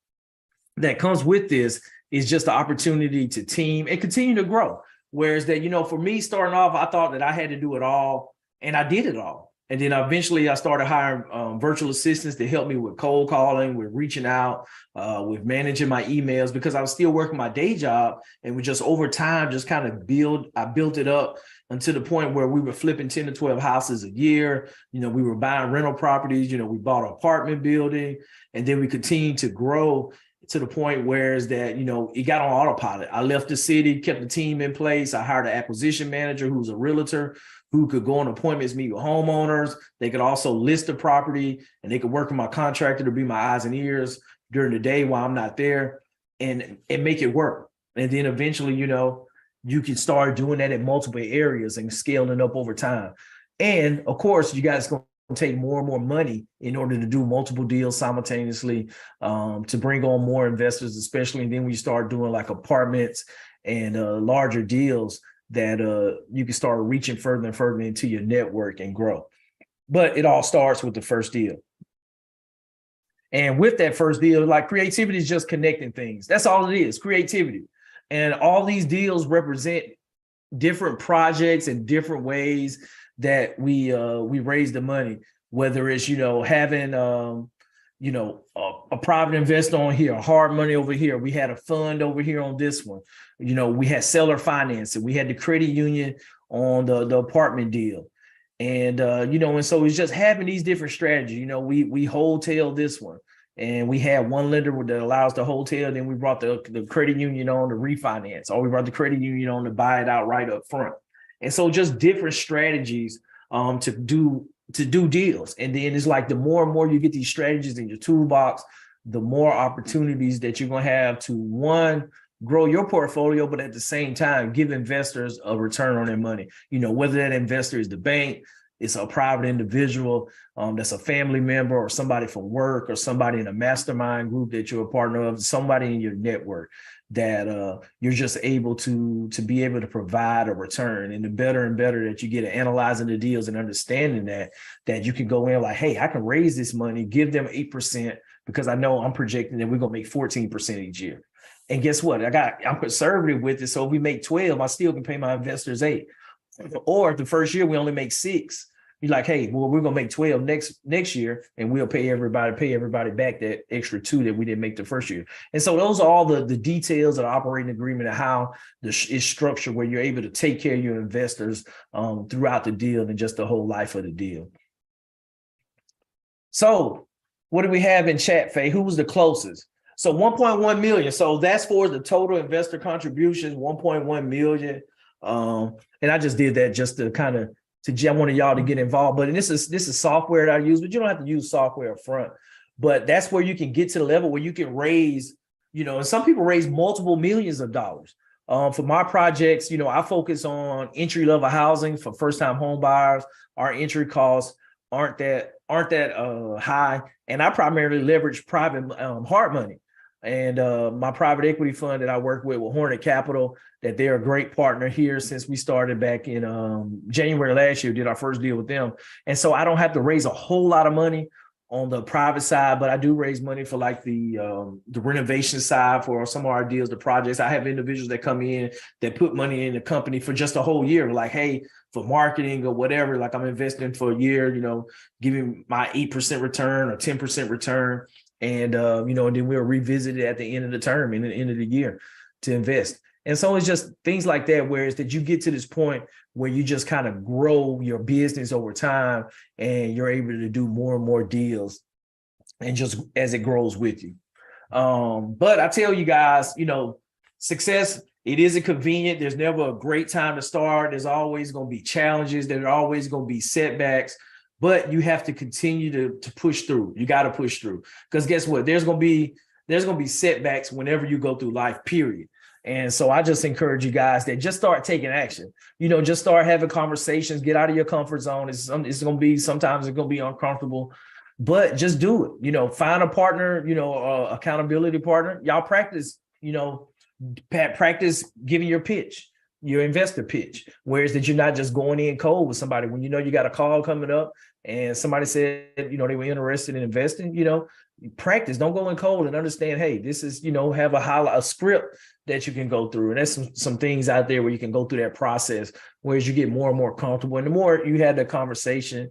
[SPEAKER 3] that comes with this, is just the opportunity to team and continue to grow. Whereas that, for me starting off, I thought that I had to do it all, and I did it all. And then eventually I started hiring virtual assistants to help me with cold calling, with reaching out, with managing my emails, because I was still working my day job. And we just over time, just kind of I built it up until the point where we were flipping 10 to 12 houses a year. We were buying rental properties, we bought an apartment building, and then we continued to grow to the point where is that, it got on autopilot. I left the city, kept the team in place. I hired an acquisition manager who's a realtor who could go on appointments, meet with homeowners. They could also list the property, and they could work with my contractor to be my eyes and ears during the day while I'm not there, and make it work. And then eventually, you can start doing that in multiple areas and scaling up over time. And of course, you guys go take more and more money in order to do multiple deals simultaneously, to bring on more investors, especially. And then when you start doing like apartments and larger deals, that you can start reaching further and further into your network and grow. But it all starts with the first deal. And with that first deal, like, creativity is just connecting things. That's all it is, creativity. And all these deals represent different projects and different ways that we raise the money, whether it's, having, a private investor on here, hard money over here. We had a fund over here on this one. We had seller financing. We had the credit union on the apartment deal. And, and so it's just having these different strategies. We wholesale this one, and we had one lender that allows the wholesale. Then we brought the credit union on to refinance, or we brought the credit union on to buy it out right up front. And so just different strategies to do deals. And then it's like the more and more you get these strategies in your toolbox, the more opportunities that you're going to have to, one, grow your portfolio, but at the same time, give investors a return on their money. Whether that investor is the bank, it's a private individual, that's a family member, or somebody from work, or somebody in a mastermind group that you're a partner of, somebody in your network that you're just able to be able to provide a return. And the better and better that you get at analyzing the deals and understanding that you can go in like, hey, I can raise this money, give them 8%, because I know I'm projecting that we're going to make 14% each year. And guess what? I'm conservative with it. So if we make 12, I still can pay my investors 8. Or if the first year we only make 6, you're like, hey, well, we're gonna make 12 next year, and we'll pay everybody back that extra 2 that we didn't make the first year. And so those are all the details of the operating agreement and how it's structured, where you're able to take care of your investors throughout the deal and just the whole life of the deal. So what do we have in chat, Faye? Who was the closest? So 1.1 million. So that's for the total investor contributions, 1.1 million. And I just did that just to kind of I wanted y'all to get involved. But this is software that I use, but you don't have to use software up front. But that's where you can get to the level where you can raise, and some people raise multiple millions of dollars. For my projects, I focus on entry-level housing for first-time home buyers. Our entry costs aren't that high, and I primarily leverage private hard money. And my private equity fund that I work with Hornet Capital, that they're a great partner here since we started back in January last year, did our first deal with them. And so I don't have to raise a whole lot of money on the private side, but I do raise money for like the renovation side for some of our deals, the projects. I have individuals that come in that put money in the company for just a whole year, like, hey, for marketing or whatever, like I'm investing for a year, giving my 8% return or 10% return. And, and then we'll revisit it at the end of the term, in the end of the year, to invest. And so it's just things like that, where it's that you get to this point where you just kind of grow your business over time, and you're able to do more and more deals, and just as it grows with you. But I tell you guys, success It isn't convenient. There's never a great time to start. There's always going to be challenges. There's always going to be setbacks, but you have to continue to push through. You got to push through, because guess what? There's going to be setbacks whenever you go through life, period. And so I just encourage you guys that just start taking action. Just start having conversations, get out of your comfort zone. It's going to be, sometimes it's going to be uncomfortable, but just do it. Find a partner, accountability partner. Y'all practice, practice giving your pitch, your investor pitch, whereas that you're not just going in cold with somebody. When you got a call coming up and somebody said, they were interested in investing, practice. Don't go in cold, and understand, hey, this is, have a script that you can go through. And there's some things out there where you can go through that process, whereas you get more and more comfortable. And the more you have the conversation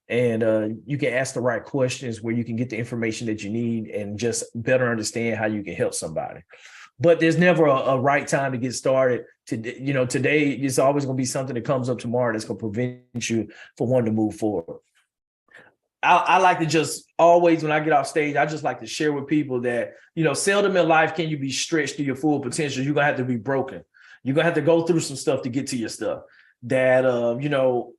[SPEAKER 3] and you can ask the right questions, where you can get the information that you need and just better understand how you can help somebody. But there's never a right time to get started. Today it's always going to be something that comes up tomorrow that's going to prevent you from wanting to move forward. I like to just always, when I get off stage, I just like to share with people that, seldom in life can you be stretched to your full potential. You're going to have to be broken. You're going to have to go through some stuff to get to your stuff. That,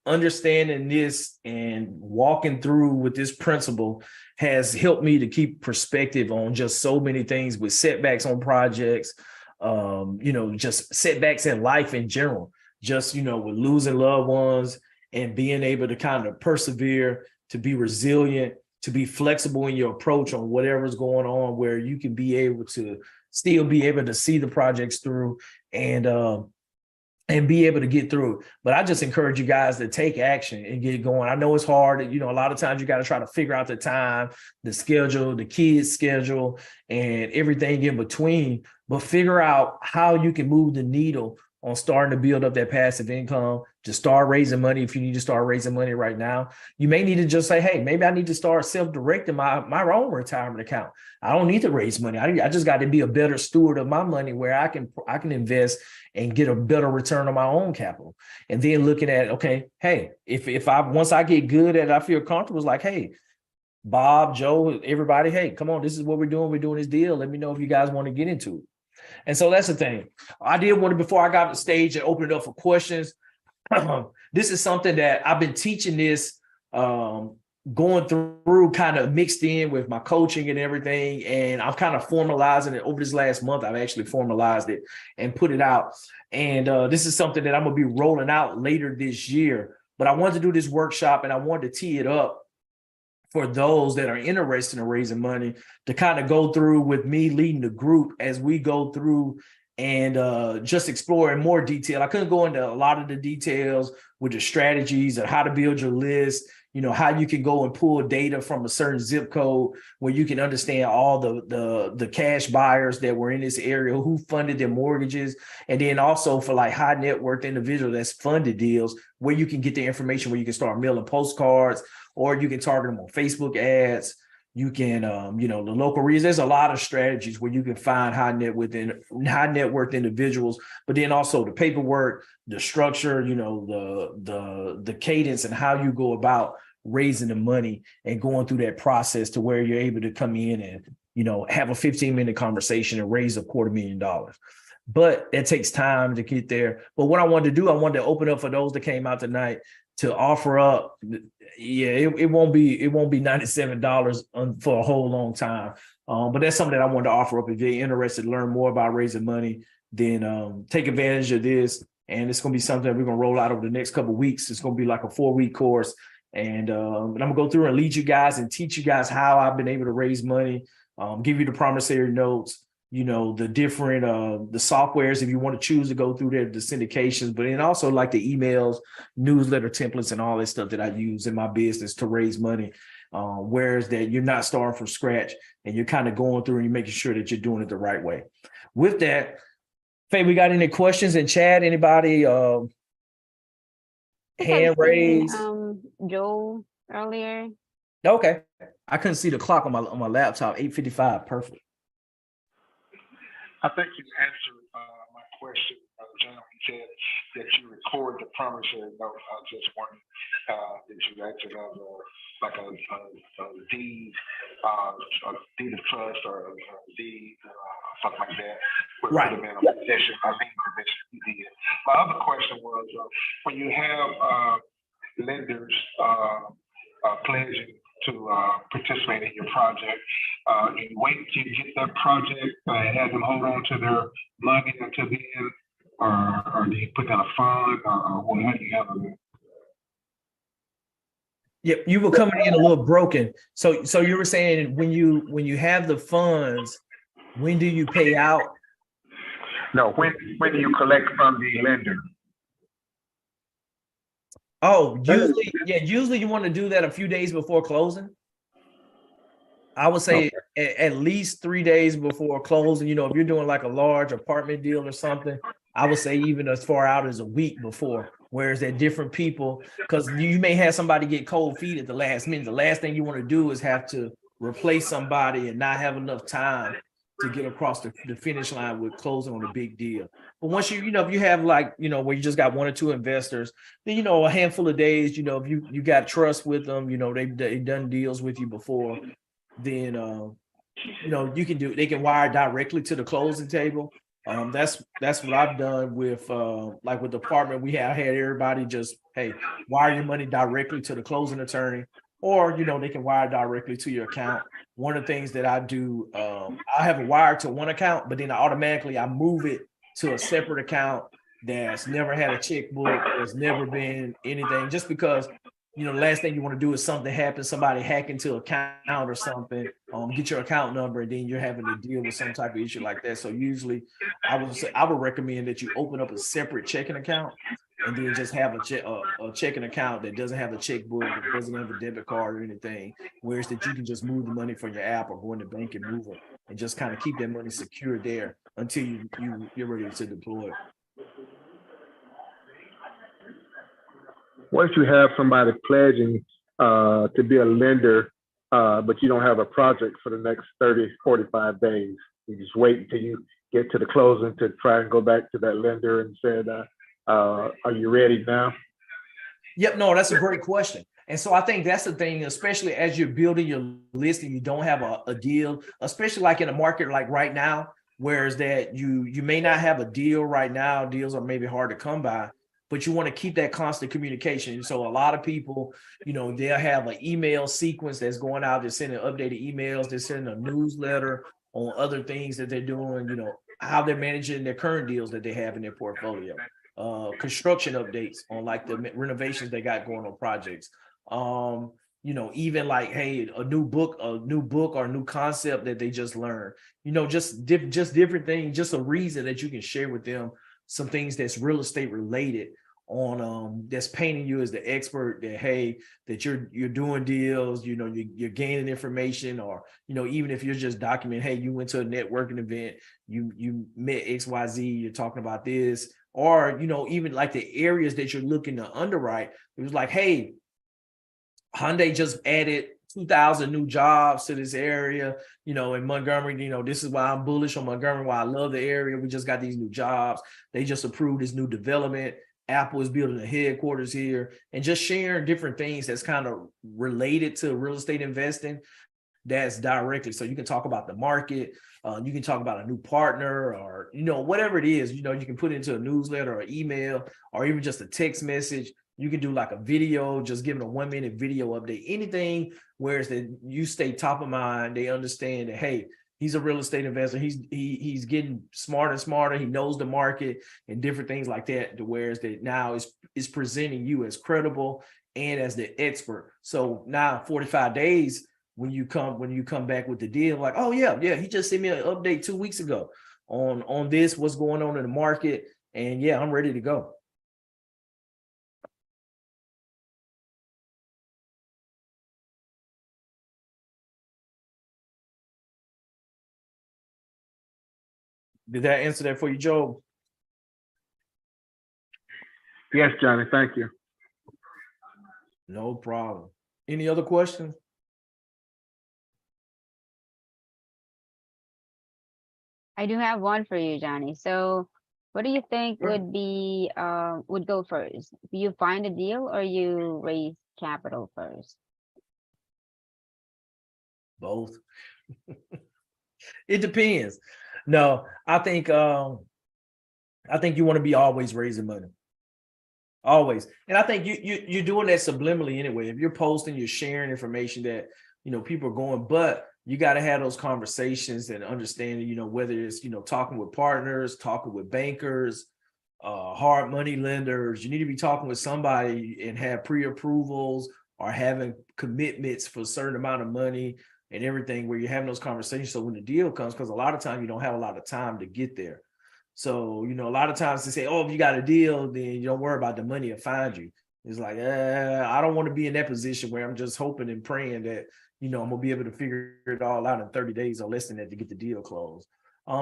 [SPEAKER 3] understanding this and walking through with this principle has helped me to keep perspective on just so many things, with setbacks on projects, just setbacks in life in general, just, with losing loved ones and being able to kind of persevere, to be resilient, to be flexible in your approach on whatever's going on, where you can be able to still be able to see the projects through and be able to get through it. But I just encourage you guys to take action and get going. I know it's hard. A lot of times you got to try to figure out the time, the schedule, the kids' schedule, and everything in between, but figure out how you can move the needle on starting to build up that passive income, to start raising money. If you need to start raising money right now, you may need to just say, hey, maybe I need to start self-directing my own retirement account. I don't need to raise money. I just got to be a better steward of my money, where I can invest and get a better return on my own capital. And then looking at, okay, hey, if once I get good at it, I feel comfortable, it's like, hey, Bob, Joe, everybody, hey, come on, this is what we're doing. We're doing this deal. Let me know if you guys want to get into it. And so that's the thing. I did want to, before I got on the stage and open it up for questions, this is something that I've been teaching this, going through, kind of mixed in with my coaching and everything. And I'm kind of formalizing it over this last month. I've actually formalized it and put it out. And this is something that I'm going to be rolling out later this year. But I wanted to do this workshop, and I wanted to tee it up for those that are interested in raising money, to kind of go through with me leading the group as we go through and just explore in more detail. I couldn't go into a lot of the details with the strategies and how to build your list, how you can go and pull data from a certain zip code, where you can understand all the cash buyers that were in this area, who funded their mortgages. And then also for like high net worth individuals that's funded deals, where you can get the information, where you can start mailing postcards, or you can target them on Facebook ads. You can, the local regions. There's a lot of strategies where you can find high net worth individuals, but then also the paperwork, the structure, the cadence, and how you go about raising the money and going through that process to where you're able to come in and, have a 15-minute conversation and raise $250,000. But it takes time to get there. But what I wanted to do, I wanted to open up for those that came out tonight to offer up. Yeah, it won't be $97 for a whole long time. But that's something that I wanted to offer up. If you're interested to learn more about raising money, then take advantage of this. And it's going to be something that we're going to roll out over the next couple of weeks. It's going to be like a 4-week course. And I'm going to go through and lead you guys and teach you guys how I've been able to raise money, give you the promissory notes, the different the softwares if you want to choose to go through there, the syndications, but then also like the emails, newsletter templates, and all that stuff that I use in my business to raise money. Whereas that you're not starting from scratch, and you're kind of going through and you're making sure that you're doing it the right way. With that, Faye, we got any questions in chat? Anybody hand raised?
[SPEAKER 1] Joe earlier.
[SPEAKER 3] Okay. I couldn't see the clock on my laptop. 8:55. Perfect.
[SPEAKER 5] I think you answered my question, John. You said that you record the promissory note. I was just wondering that you actually have a deed of trust or a deed, something like that.
[SPEAKER 3] Right.
[SPEAKER 5] Put them in a possession. I mean, my other question was, when you have lenders pledging to participate in your project, you wait till you get that project and have them hold on to their money until the end, or do you put down a fund, or what? How do you handle that?
[SPEAKER 3] Yep, you were coming in a little broken. So you were saying when you have the funds, when do you pay out?
[SPEAKER 5] No, when do you collect from the lender?
[SPEAKER 3] Oh, usually you want to do that a few days before closing. I would say at least 3 days before closing. You know, if you're doing like a large apartment deal or something, I would say even as far out as a week before. Whereas at different people, because you may have somebody get cold feet at the last minute. The last thing you want to do is have to replace somebody and not have enough time to get across the finish line with closing on a big deal. But once you know, if you have like, you know, where you just got 1 or 2 investors, then, you know, a handful of days, you know, if you got trust with them, you know, they've done deals with you before, then, you know, they can wire directly to the closing table. That's what I've done with, like with the apartment. had everybody just, hey, wire your money directly to the closing attorney, or, you know, they can wire directly to your account. One of the things that I do, I have a wire to one account, but then I move it to a separate account that's never had a checkbook, there's never been anything, just because, you know, the last thing you want to do is something happens, somebody hack into account or something, get your account number, and then you're having to deal with some type of issue like that. So usually I would recommend that you open up a separate checking account and then just have a checking account that doesn't have a checkbook, that doesn't have a debit card or anything, whereas that you can just move the money from your app or go in the bank and move it and just kind of keep that money secure there until you're ready to deploy it.
[SPEAKER 6] Once you have somebody pledging to be a lender, but you don't have a project for the next 30, 45 days, you just wait until you get to the closing to try and go back to that lender and say, are you ready now?
[SPEAKER 3] Yep, no, that's a great question. And so I think that's the thing, especially as you're building your list and you don't have a deal, especially like in a market like right now, whereas that you may not have a deal right now, deals are maybe hard to come by, but you want to keep that constant communication. So a lot of people, you know, they'll have an email sequence that's going out, they're sending updated emails, they're sending a newsletter on other things that they're doing, you know, how they're managing their current deals that they have in their portfolio, construction updates on like the renovations they got going on projects. You know, even like, hey, a new book or a new concept that they just learned, you know, just different things, just a reason that you can share with them some things that's real estate related on, that's painting you as the expert, that, hey, that you're doing deals, you know, you're gaining information, or, you know, even if you're just documenting, hey, you went to a networking event, you met XYZ, you're talking about this, or, you know, even like the areas that you're looking to underwrite. It was like, hey, Hyundai just added 2,000 new jobs to this area, you know, in Montgomery. You know, this is why I'm bullish on Montgomery, why I love the area. We just got these new jobs. They just approved this new development. Apple is building a headquarters here, and just sharing different things that's kind of related to real estate investing. That's directly. So you can talk about the market. You can talk about a new partner, or, you know, whatever it is, you know, you can put it into a newsletter or email, or even just a text message. You can do like a video, just giving a 1-minute video update, anything, whereas that you stay top of mind. They understand that, hey, he's a real estate investor. He's getting smarter and smarter. He knows the market and different things like that. To whereas that now is presenting you as credible and as the expert. So now 45 days, when you come back with the deal, like, oh yeah, he just sent me an update 2 weeks ago on this, what's going on in the market, and yeah, I'm ready to go. Did that answer that for you, Joe?
[SPEAKER 6] Yes, Johnny, thank you.
[SPEAKER 3] No problem. Any other questions?
[SPEAKER 1] I do have one for you, Johnny. So what do you think would go first? Do you find a deal or you raise capital first?
[SPEAKER 3] Both. It depends. No, I think I think you want to be always raising money. Always. And I think you're doing that subliminally anyway. If you're posting, you're sharing information that, people are going, but you got to have those conversations and understanding, whether it's, talking with partners, talking with bankers, hard money lenders. You need to be talking with somebody and have pre-approvals or having commitments for a certain amount of money and everything where you're having those conversations. So when the deal comes, because a lot of times you don't have a lot of time to get there. So, a lot of times they say, oh, if you got a deal, then you don't worry about the money will find you. It's like, I don't want to be in that position where I'm just hoping and praying that, I'm going to be able to figure it all out in 30 days or less than that to get the deal closed.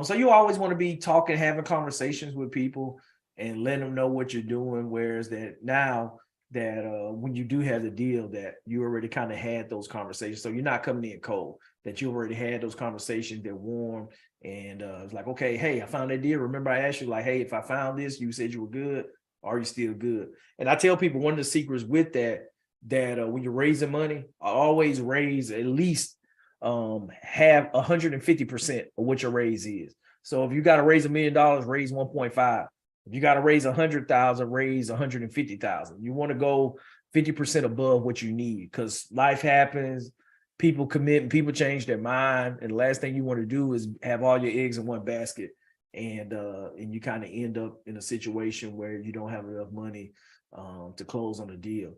[SPEAKER 3] So you always want to be talking, having conversations with people and letting them know what you're doing. Whereas that now that when you do have the deal that you already kind of had those conversations. So you're not coming in cold, that you already had those conversations, they're warm. And it's like, okay, hey, I found that deal. Remember I asked you like, hey, if I found this, you said you were good. Are you still good? And I tell people one of the secrets with that when you're raising money, I always raise at least have 150% of what your raise is. So if you got to raise $1 million, raise 1.5. If you got to raise 100,000, raise 150,000. You want to go 50% above what you need because life happens. People commit and people change their mind. And the last thing you want to do is have all your eggs in one basket. And you kind of end up in a situation where you don't have enough money to close on a deal.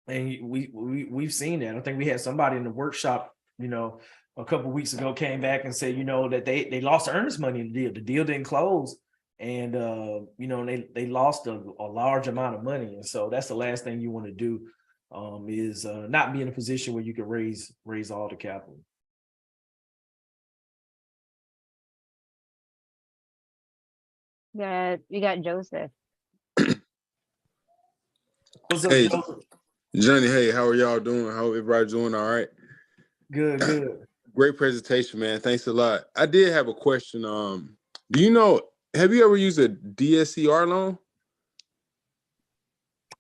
[SPEAKER 3] And we've seen that. I think we had somebody in the workshop, a couple of weeks ago came back and said, that they lost earnest money in the deal. The deal didn't close. And, they lost a large amount of money. And so that's the last thing you want to do is not be in a position where you can raise all the capital.
[SPEAKER 1] We got Joseph.
[SPEAKER 3] What's up,
[SPEAKER 7] Hey.
[SPEAKER 3] Joseph?
[SPEAKER 7] Johnny, hey, how are y'all doing? How everybody doing? All right.
[SPEAKER 3] Good.
[SPEAKER 7] Great presentation, man. Thanks a lot. I did have a question. Have you ever used a DSCR loan?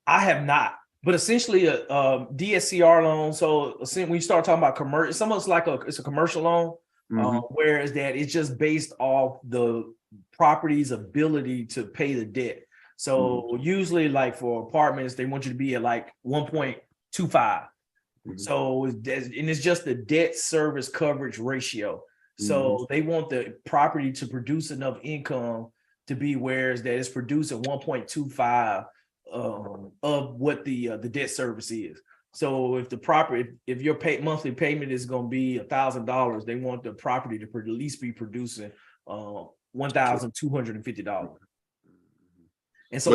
[SPEAKER 3] I have not, but essentially a DSCR loan. So when you start talking about commercial, it's almost like it's a commercial loan, whereas that it's just based off the property's ability to pay the debt. So usually like for apartments, they want you to be at like 1.25. So it's just the debt service coverage ratio. So they want the property to produce enough income to be whereas that it's producing 1.25 of what the debt service is. So if your monthly payment is going to be $1,000, they want the property to at least be producing $1,250. And so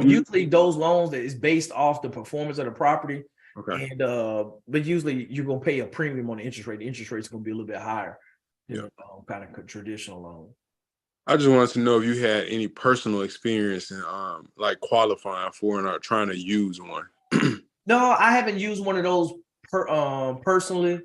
[SPEAKER 3] usually those loans that is based off the performance of the property. Okay. And but usually you're gonna pay a premium on the interest rate. The interest rate is gonna be a little bit higher than kind of traditional loan.
[SPEAKER 7] I just wanted to know if you had any personal experience in like qualifying for and trying to use one.
[SPEAKER 3] No, I haven't used one of those personally.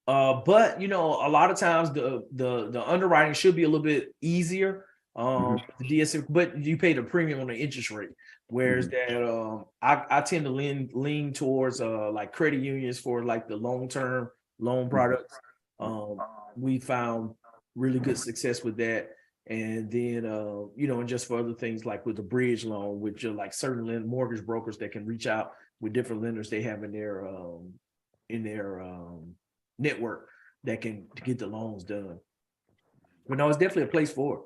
[SPEAKER 3] But a lot of times the underwriting should be a little bit easier. The DSC, but you pay the premium on the interest rate. Whereas that I tend to lean towards like credit unions for like the long-term loan products. We found really good success with that. And then and just for other things like with the bridge loan, which are like certain mortgage brokers that can reach out with different lenders they have in their network that can get the loans done. But no, it's definitely a place for it.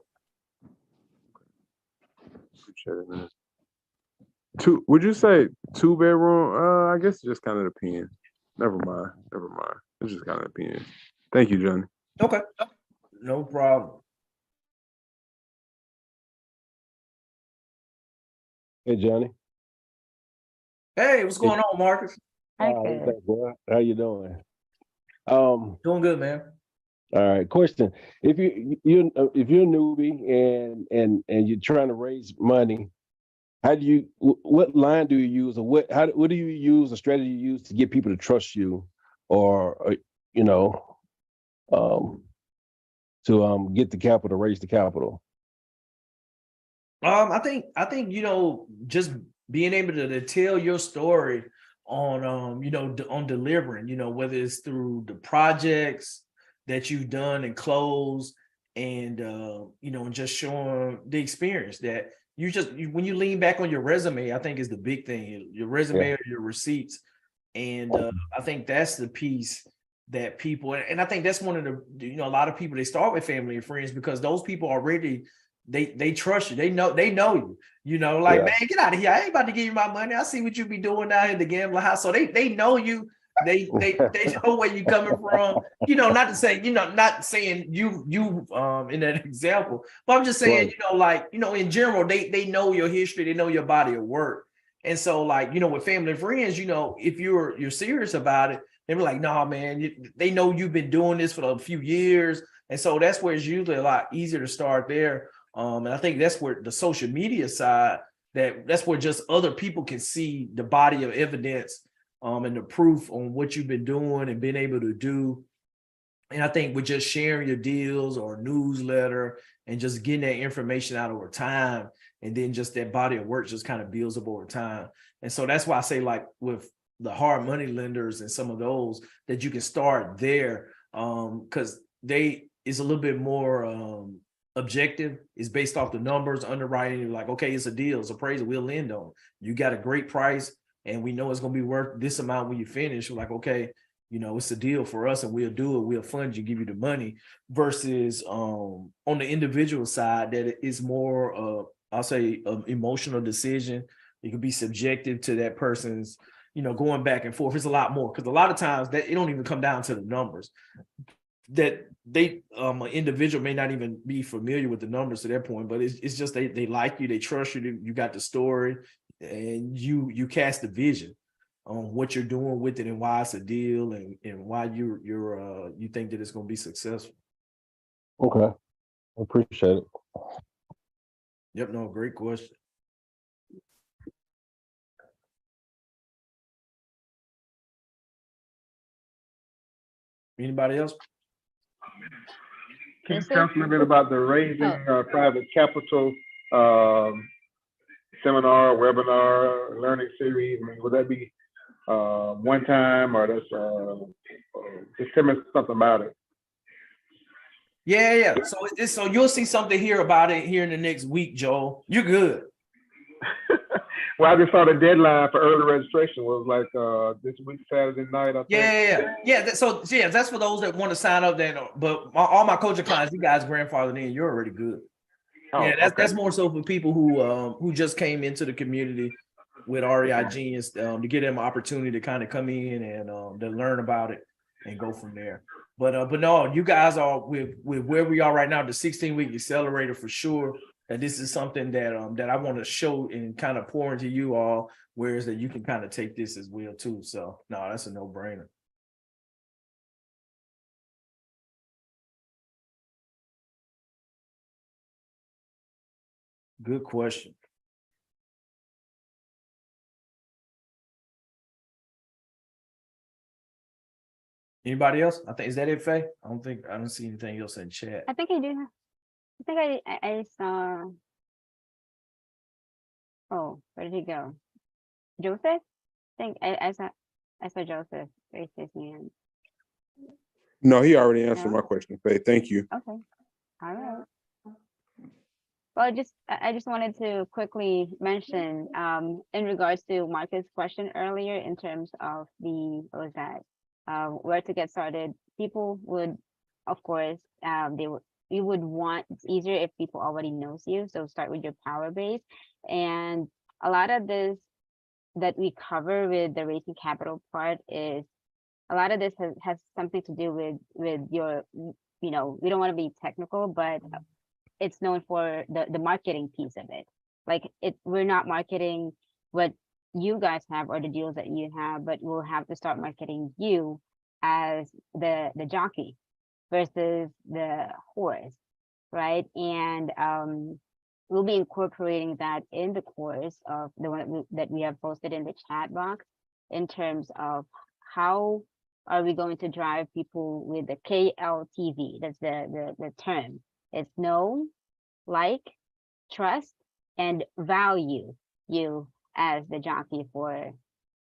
[SPEAKER 7] Appreciate it, man. Would you say 2-bedroom? I guess it just kind of depends. Never mind. It's just kind of depends. Thank you, Johnny.
[SPEAKER 3] Okay. No problem.
[SPEAKER 8] Hey, Johnny.
[SPEAKER 3] Hey, what's going on, Marcus?
[SPEAKER 1] Okay.
[SPEAKER 8] How you doing?
[SPEAKER 3] Doing good, man.
[SPEAKER 8] All right. Question: if you're a newbie and you're trying to raise money, what line do you use, or what do you use, a strategy you use to get people to trust you, or to get the capital, to raise the capital?
[SPEAKER 3] I think just being able to tell your story on on delivering, whether it's through the projects that you've done and closed, and you know, and just showing the experience that when you lean back on your resume, I think is the big thing. Your resume or your receipts, and I think that's the piece that people, and I think that's one of the, you know, a lot of people, they start with family and friends because those people already, they trust you. They know you. You know, like,
[SPEAKER 8] Yeah.
[SPEAKER 3] man, get out of here. I ain't about to give you my money. I see what you be doing down in the gambling house. So they know you. They know where you coming from. You know, not to say, you know, not saying you in that example, but I'm just saying,
[SPEAKER 8] Right.
[SPEAKER 3] you know, like, you know, in general, they know your history, they know your body of work. And so, like, you know, with family and friends, you know, if you're serious about it, they be like, nah, man, they know you've been doing this for a few years. And so that's where it's usually a lot easier to start there. And I think that's where the social media side, that's where just other people can see the body of evidence and the proof on what you've been doing and been able to do. And I think with just sharing your deals or newsletter and just getting that information out over time, and then just that body of work just kind of builds up over time. And so that's why I say, like, with the hard money lenders and some of those, that you can start there, because they is a little bit more objective. It's based off the numbers, underwriting. You're like, okay, it's a deal, it's appraisal, we'll lend on. You got a great price, and we know it's going to be worth this amount when you finish. We're like, okay, you know, it's a deal for us and we'll do it. We'll fund you, give you the money, versus on the individual side, that it is more I'll say emotional decision. It could be subjective to that person's, you know, going back and forth. It's a lot more, because a lot of times that it don't even come down to the numbers. That they an individual may not even be familiar with the numbers to that point, but it's just they like you, they trust you, you got the story, and you cast the vision on what you're doing with it and why it's a deal, and why you think that it's going to be successful.
[SPEAKER 8] Okay. I appreciate it.
[SPEAKER 3] Yep, no, great question. Anybody else?
[SPEAKER 6] Can you
[SPEAKER 1] This is-
[SPEAKER 6] talk a little bit about the raising private capital seminar, webinar, learning series? I mean, would that be one time, or that's just tell me something about it?
[SPEAKER 3] Yeah. So you'll see something here about it here in the next week, Joel. You're good.
[SPEAKER 6] Well, I just saw the deadline for early registration was like this week, Saturday night, I think.
[SPEAKER 3] Yeah. That's for those that want to sign up. Then, but all my coaching clients, you guys grandfathered in. You're already good.
[SPEAKER 6] Oh,
[SPEAKER 3] Yeah, that's
[SPEAKER 6] okay.
[SPEAKER 3] more so for people who just came into the community with REI Genius, to give them an opportunity to kind of come in and to learn about it and go from there. But no, you guys are with where we are right now, the 16-week accelerator, for sure. That this is something that that I want to show and kind of pour into you all, whereas that you can kind of take this as well too. So no, that's a no-brainer. Good question. Anybody else? I think, is that it, Faye? I don't see anything else in chat.
[SPEAKER 1] I think I do have, I think I saw, oh, where did he go? Joseph? I think I saw Joseph raise his hand.
[SPEAKER 7] No, he already answered
[SPEAKER 1] No?
[SPEAKER 7] my question, Faye. Thank you.
[SPEAKER 1] Okay, all right. Well, I just wanted to quickly mention, in regards to Marcus' question earlier, in terms of what was that? Where to get started. People would, of course, you would want, it's easier if people already knows you. So start with your power base. And a lot of this that we cover with the raising capital part is, a lot of this has something to do with your, you know, we don't want to be technical, but it's known for the marketing piece of it. Like we're not marketing what you guys have or the deals that you have, but we'll have to start marketing you as the jockey versus the horse, right? And we'll be incorporating that in the course of the one that we have posted in the chat box, in terms of how are we going to drive people with the KLTV. That's the term. It's know, like, trust, and value you as the jockey for,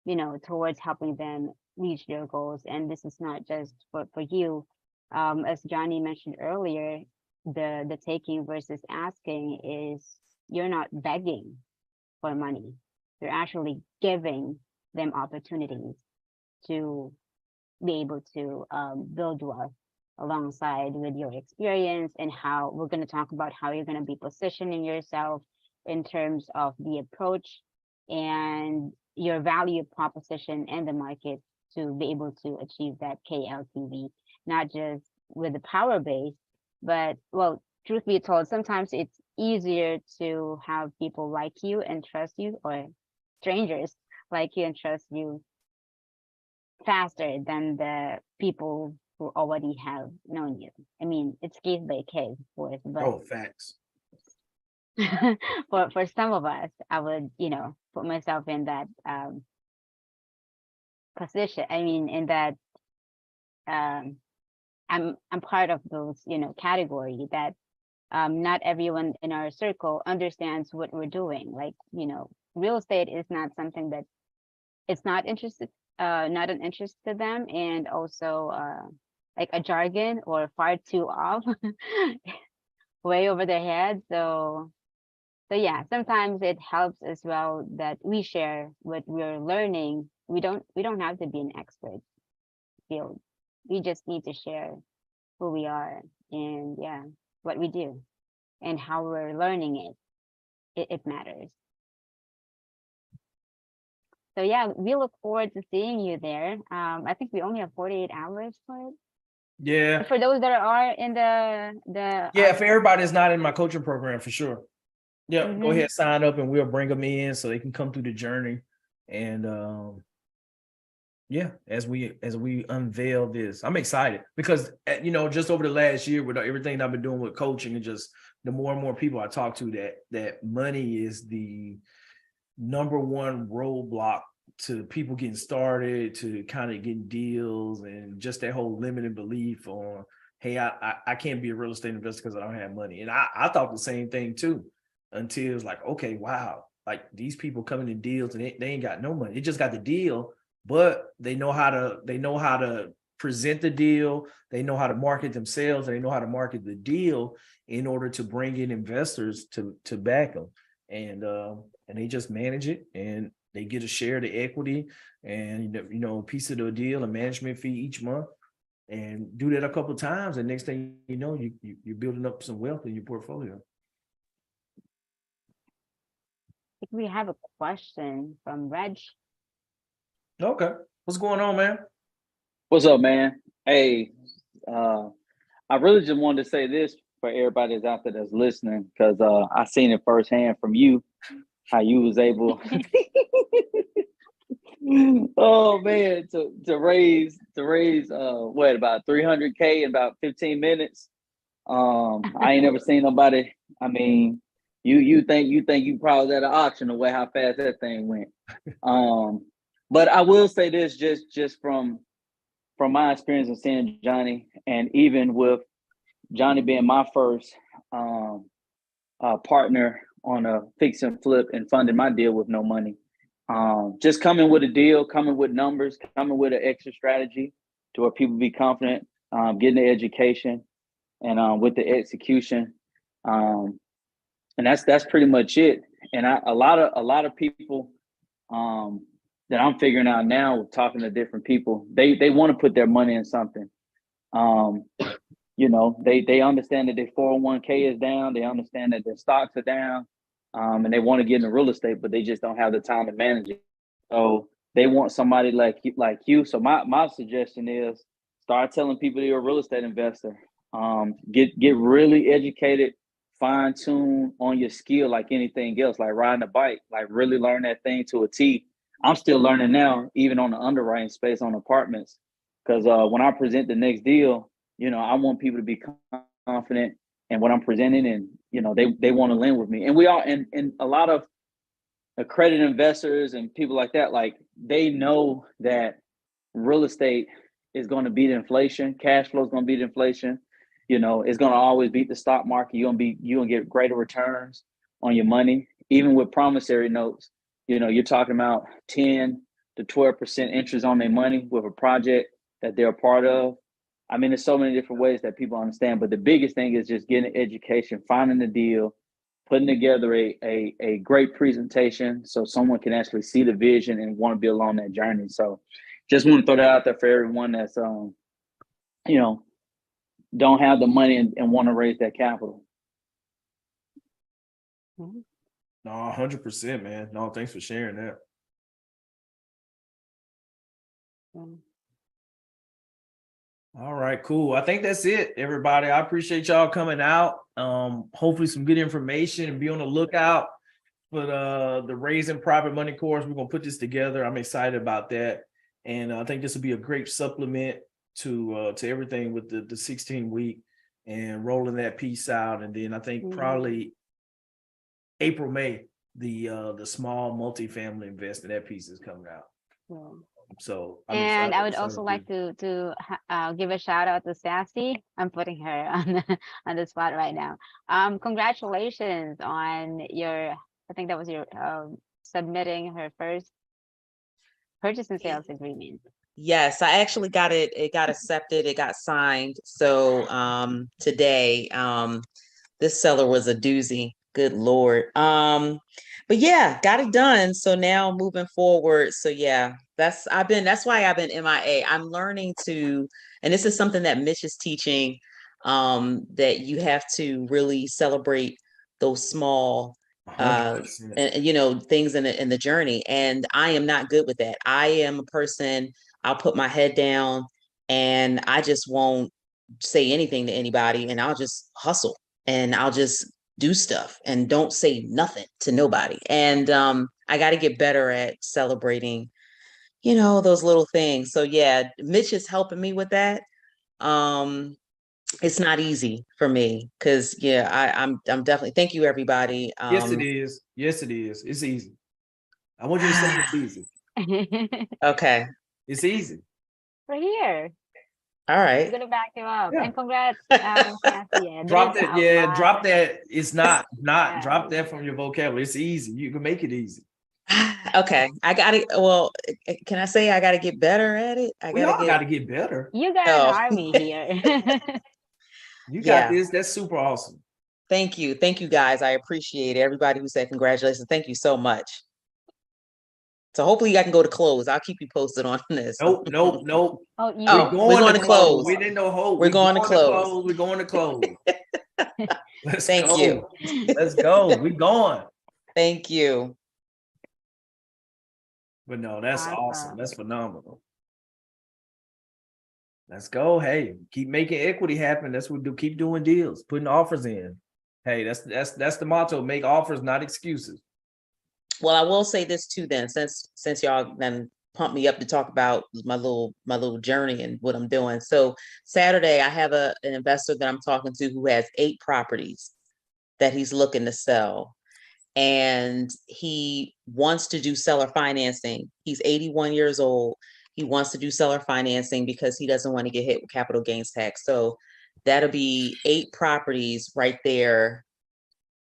[SPEAKER 1] you know, towards helping them reach their goals. And this is not just for you. As Johnny mentioned earlier, the taking versus asking is you're not begging for money. You're actually giving them opportunities to be able to build wealth alongside with your experience, and how we're going to talk about how you're going to be positioning yourself in terms of the approach and your value proposition in the market to be able to achieve that KLTV, not just with the power base, but well, truth be told, sometimes it's easier to have people like you and trust you, or strangers like you and trust you faster than the people who already have known you. I mean, it's case by case, of course, but
[SPEAKER 3] Oh, facts.
[SPEAKER 1] for some of us, I would, put myself in that position. I mean, in that I'm part of those, category that not everyone in our circle understands what we're doing. Like, real estate is not something that it's not not an interest to them, and also like a jargon or far too off, way over their head. So yeah, sometimes it helps as well that we share what we're learning. We don't have to be an expert field. We just need to share who we are, and yeah, what we do and how we're learning it. It matters. So yeah, we look forward to seeing you there. I think we only have 48 hours for it.
[SPEAKER 3] Yeah.
[SPEAKER 1] And for those that are in the
[SPEAKER 3] Yeah, for everybody that's not in my coaching program, for sure. Yeah, go
[SPEAKER 1] Mhm.
[SPEAKER 3] ahead, sign up, and we'll bring them in so they can come through the journey. And yeah, as we unveil this, I'm excited because just over the last year with everything I've been doing with coaching, and just the more and more people I talk to, that money is the number one roadblock to people getting started, to kind of getting deals, and just that whole limited belief on, hey, I can't be a real estate investor because I don't have money. And I thought the same thing too, until it's like, okay, wow, like these people coming in deals and they ain't got no money. They just got the deal, but they know how to present the deal. They know how to market themselves. And they know how to market the deal in order to bring in investors to back them. And they just manage it, and they get a share of the equity, and a piece of the deal, a management fee each month, and do that a couple of times. And next thing you know, you're building up some wealth in your portfolio.
[SPEAKER 1] I think we have a question from Reg.
[SPEAKER 3] Okay, what's going on, man?
[SPEAKER 9] What's up, man? Hey, I really just wanted to say this for everybody that's out there that's listening, because I seen it firsthand from you, how you was able oh man, to raise what, about 300K in about 15 minutes. I ain't never seen nobody. I mean, you think you probably at an auction the way how fast that thing went. But I will say this, just from my experience of seeing Johnny, and even with Johnny being my first partner on a fix and flip and funding my deal with no money. Just coming with a deal, coming with numbers, coming with an extra strategy to where people be confident, getting the education, and with the execution. And that's pretty much it. And a lot of people that I'm figuring out now, talking to different people, they want to put their money in something. They understand that their 401k is down. They understand that their stocks are down, and they want to get into real estate, but they just don't have the time to manage it. So they want somebody like you. So my suggestion is start telling people you're a real estate investor. Get really educated, fine tune on your skill like anything else, like riding a bike, like really learn that thing to a T. I'm still learning now, even on the underwriting space on apartments, because when I present the next deal, I want people to be confident in what I'm presenting, and they want to lend with me. And we are, and a lot of accredited investors and people like that, like they know that real estate is going to beat inflation. Cash flow is going to beat inflation. It's going to always beat the stock market. You're going to get greater returns on your money, even with promissory notes. You're talking about 10 to 12% interest on their money with a project that they're a part of. I mean, there's so many different ways that people understand, but the biggest thing is just getting education, finding the deal, putting together a great presentation so someone can actually see the vision and want to be along that journey. So just want to throw that out there for everyone that's, you know, don't have the money and want to raise that capital.
[SPEAKER 3] No, 100%, man. No, thanks for sharing that. All right, cool. I think that's it, everybody. I appreciate y'all coming out. Hopefully some good information, and be on the lookout for the Raising Private Money course. We're gonna put this together. I'm excited about that. And I think this will be a great supplement to everything with the 16-week and rolling that piece out. And then I think probably April, May, the small multifamily investment, that piece is coming out.
[SPEAKER 1] Yeah.
[SPEAKER 3] So I'm
[SPEAKER 1] And
[SPEAKER 3] excited-
[SPEAKER 1] I would
[SPEAKER 3] excited
[SPEAKER 1] also
[SPEAKER 3] to-
[SPEAKER 1] like to give a shout out to Sassy. I'm putting her on the spot right now. Congratulations on your, I think that was your submitting her first purchase and sales agreement.
[SPEAKER 10] Yes, I actually got it. It got accepted. It got signed. So today, this seller was a doozy. Good Lord. But yeah, got it done. So now moving forward. So yeah, that's why I've been MIA. I'm learning to, and this is something that Mitch is teaching, that you have to really celebrate those small
[SPEAKER 3] 100%.
[SPEAKER 10] and you know, things in the journey. And I am not good with that. I am a person, I'll put my head down and I just won't say anything to anybody, and I'll just hustle and I'll just do stuff and don't say nothing to nobody. And I got to get better at celebrating, you know, those little things. So yeah, Mitch is helping me with that. It's not easy for me because yeah, I'm definitely, thank you everybody.
[SPEAKER 3] Yes, it is. Yes, it is. It's easy. I want you to say it's easy.
[SPEAKER 10] Okay.
[SPEAKER 3] It's easy.
[SPEAKER 1] We're here.
[SPEAKER 10] All
[SPEAKER 1] We're
[SPEAKER 10] right.
[SPEAKER 1] gonna back you up.
[SPEAKER 3] Yeah.
[SPEAKER 1] And congrats, Sassy. Yeah,
[SPEAKER 3] Drop
[SPEAKER 1] there's
[SPEAKER 3] that.
[SPEAKER 1] a
[SPEAKER 3] Yeah,
[SPEAKER 1] lot.
[SPEAKER 3] drop that. It's not
[SPEAKER 1] Yeah.
[SPEAKER 3] drop that from your vocabulary. It's easy. You can make it easy.
[SPEAKER 10] Okay. I got it. Well, can I say I got to get better at it?
[SPEAKER 3] We all got to get better.
[SPEAKER 1] You got
[SPEAKER 10] Oh.
[SPEAKER 1] an army here.
[SPEAKER 3] You got
[SPEAKER 10] Yeah.
[SPEAKER 3] this. That's super awesome.
[SPEAKER 10] Thank you. Thank you guys. I appreciate it. Everybody who said congratulations. Thank you so much. So hopefully I can go to close. I'll keep you posted on this.
[SPEAKER 3] Nope.
[SPEAKER 1] Oh,
[SPEAKER 10] We're going to close.
[SPEAKER 3] We didn't know hope.
[SPEAKER 10] We're going to close.
[SPEAKER 3] We're going to close. Let's
[SPEAKER 10] Thank
[SPEAKER 3] go.
[SPEAKER 10] you.
[SPEAKER 3] Let's go. We going.
[SPEAKER 10] Thank you.
[SPEAKER 3] But no, that's awesome.
[SPEAKER 1] Awesome.
[SPEAKER 3] That's phenomenal. Let's go. Hey, keep making equity happen. That's what we do. Keep doing deals, putting offers in. Hey, that's the motto. Make offers, not excuses.
[SPEAKER 10] Well, I will say this too then, since y'all then pumped me up to talk about my little journey and what I'm doing. So Saturday, I have an investor that I'm talking to who has 8 properties that he's looking to sell. And he wants to do seller financing. He's 81 years old. He wants to do seller financing because he doesn't want to get hit with capital gains tax. So that'll be 8 properties right there.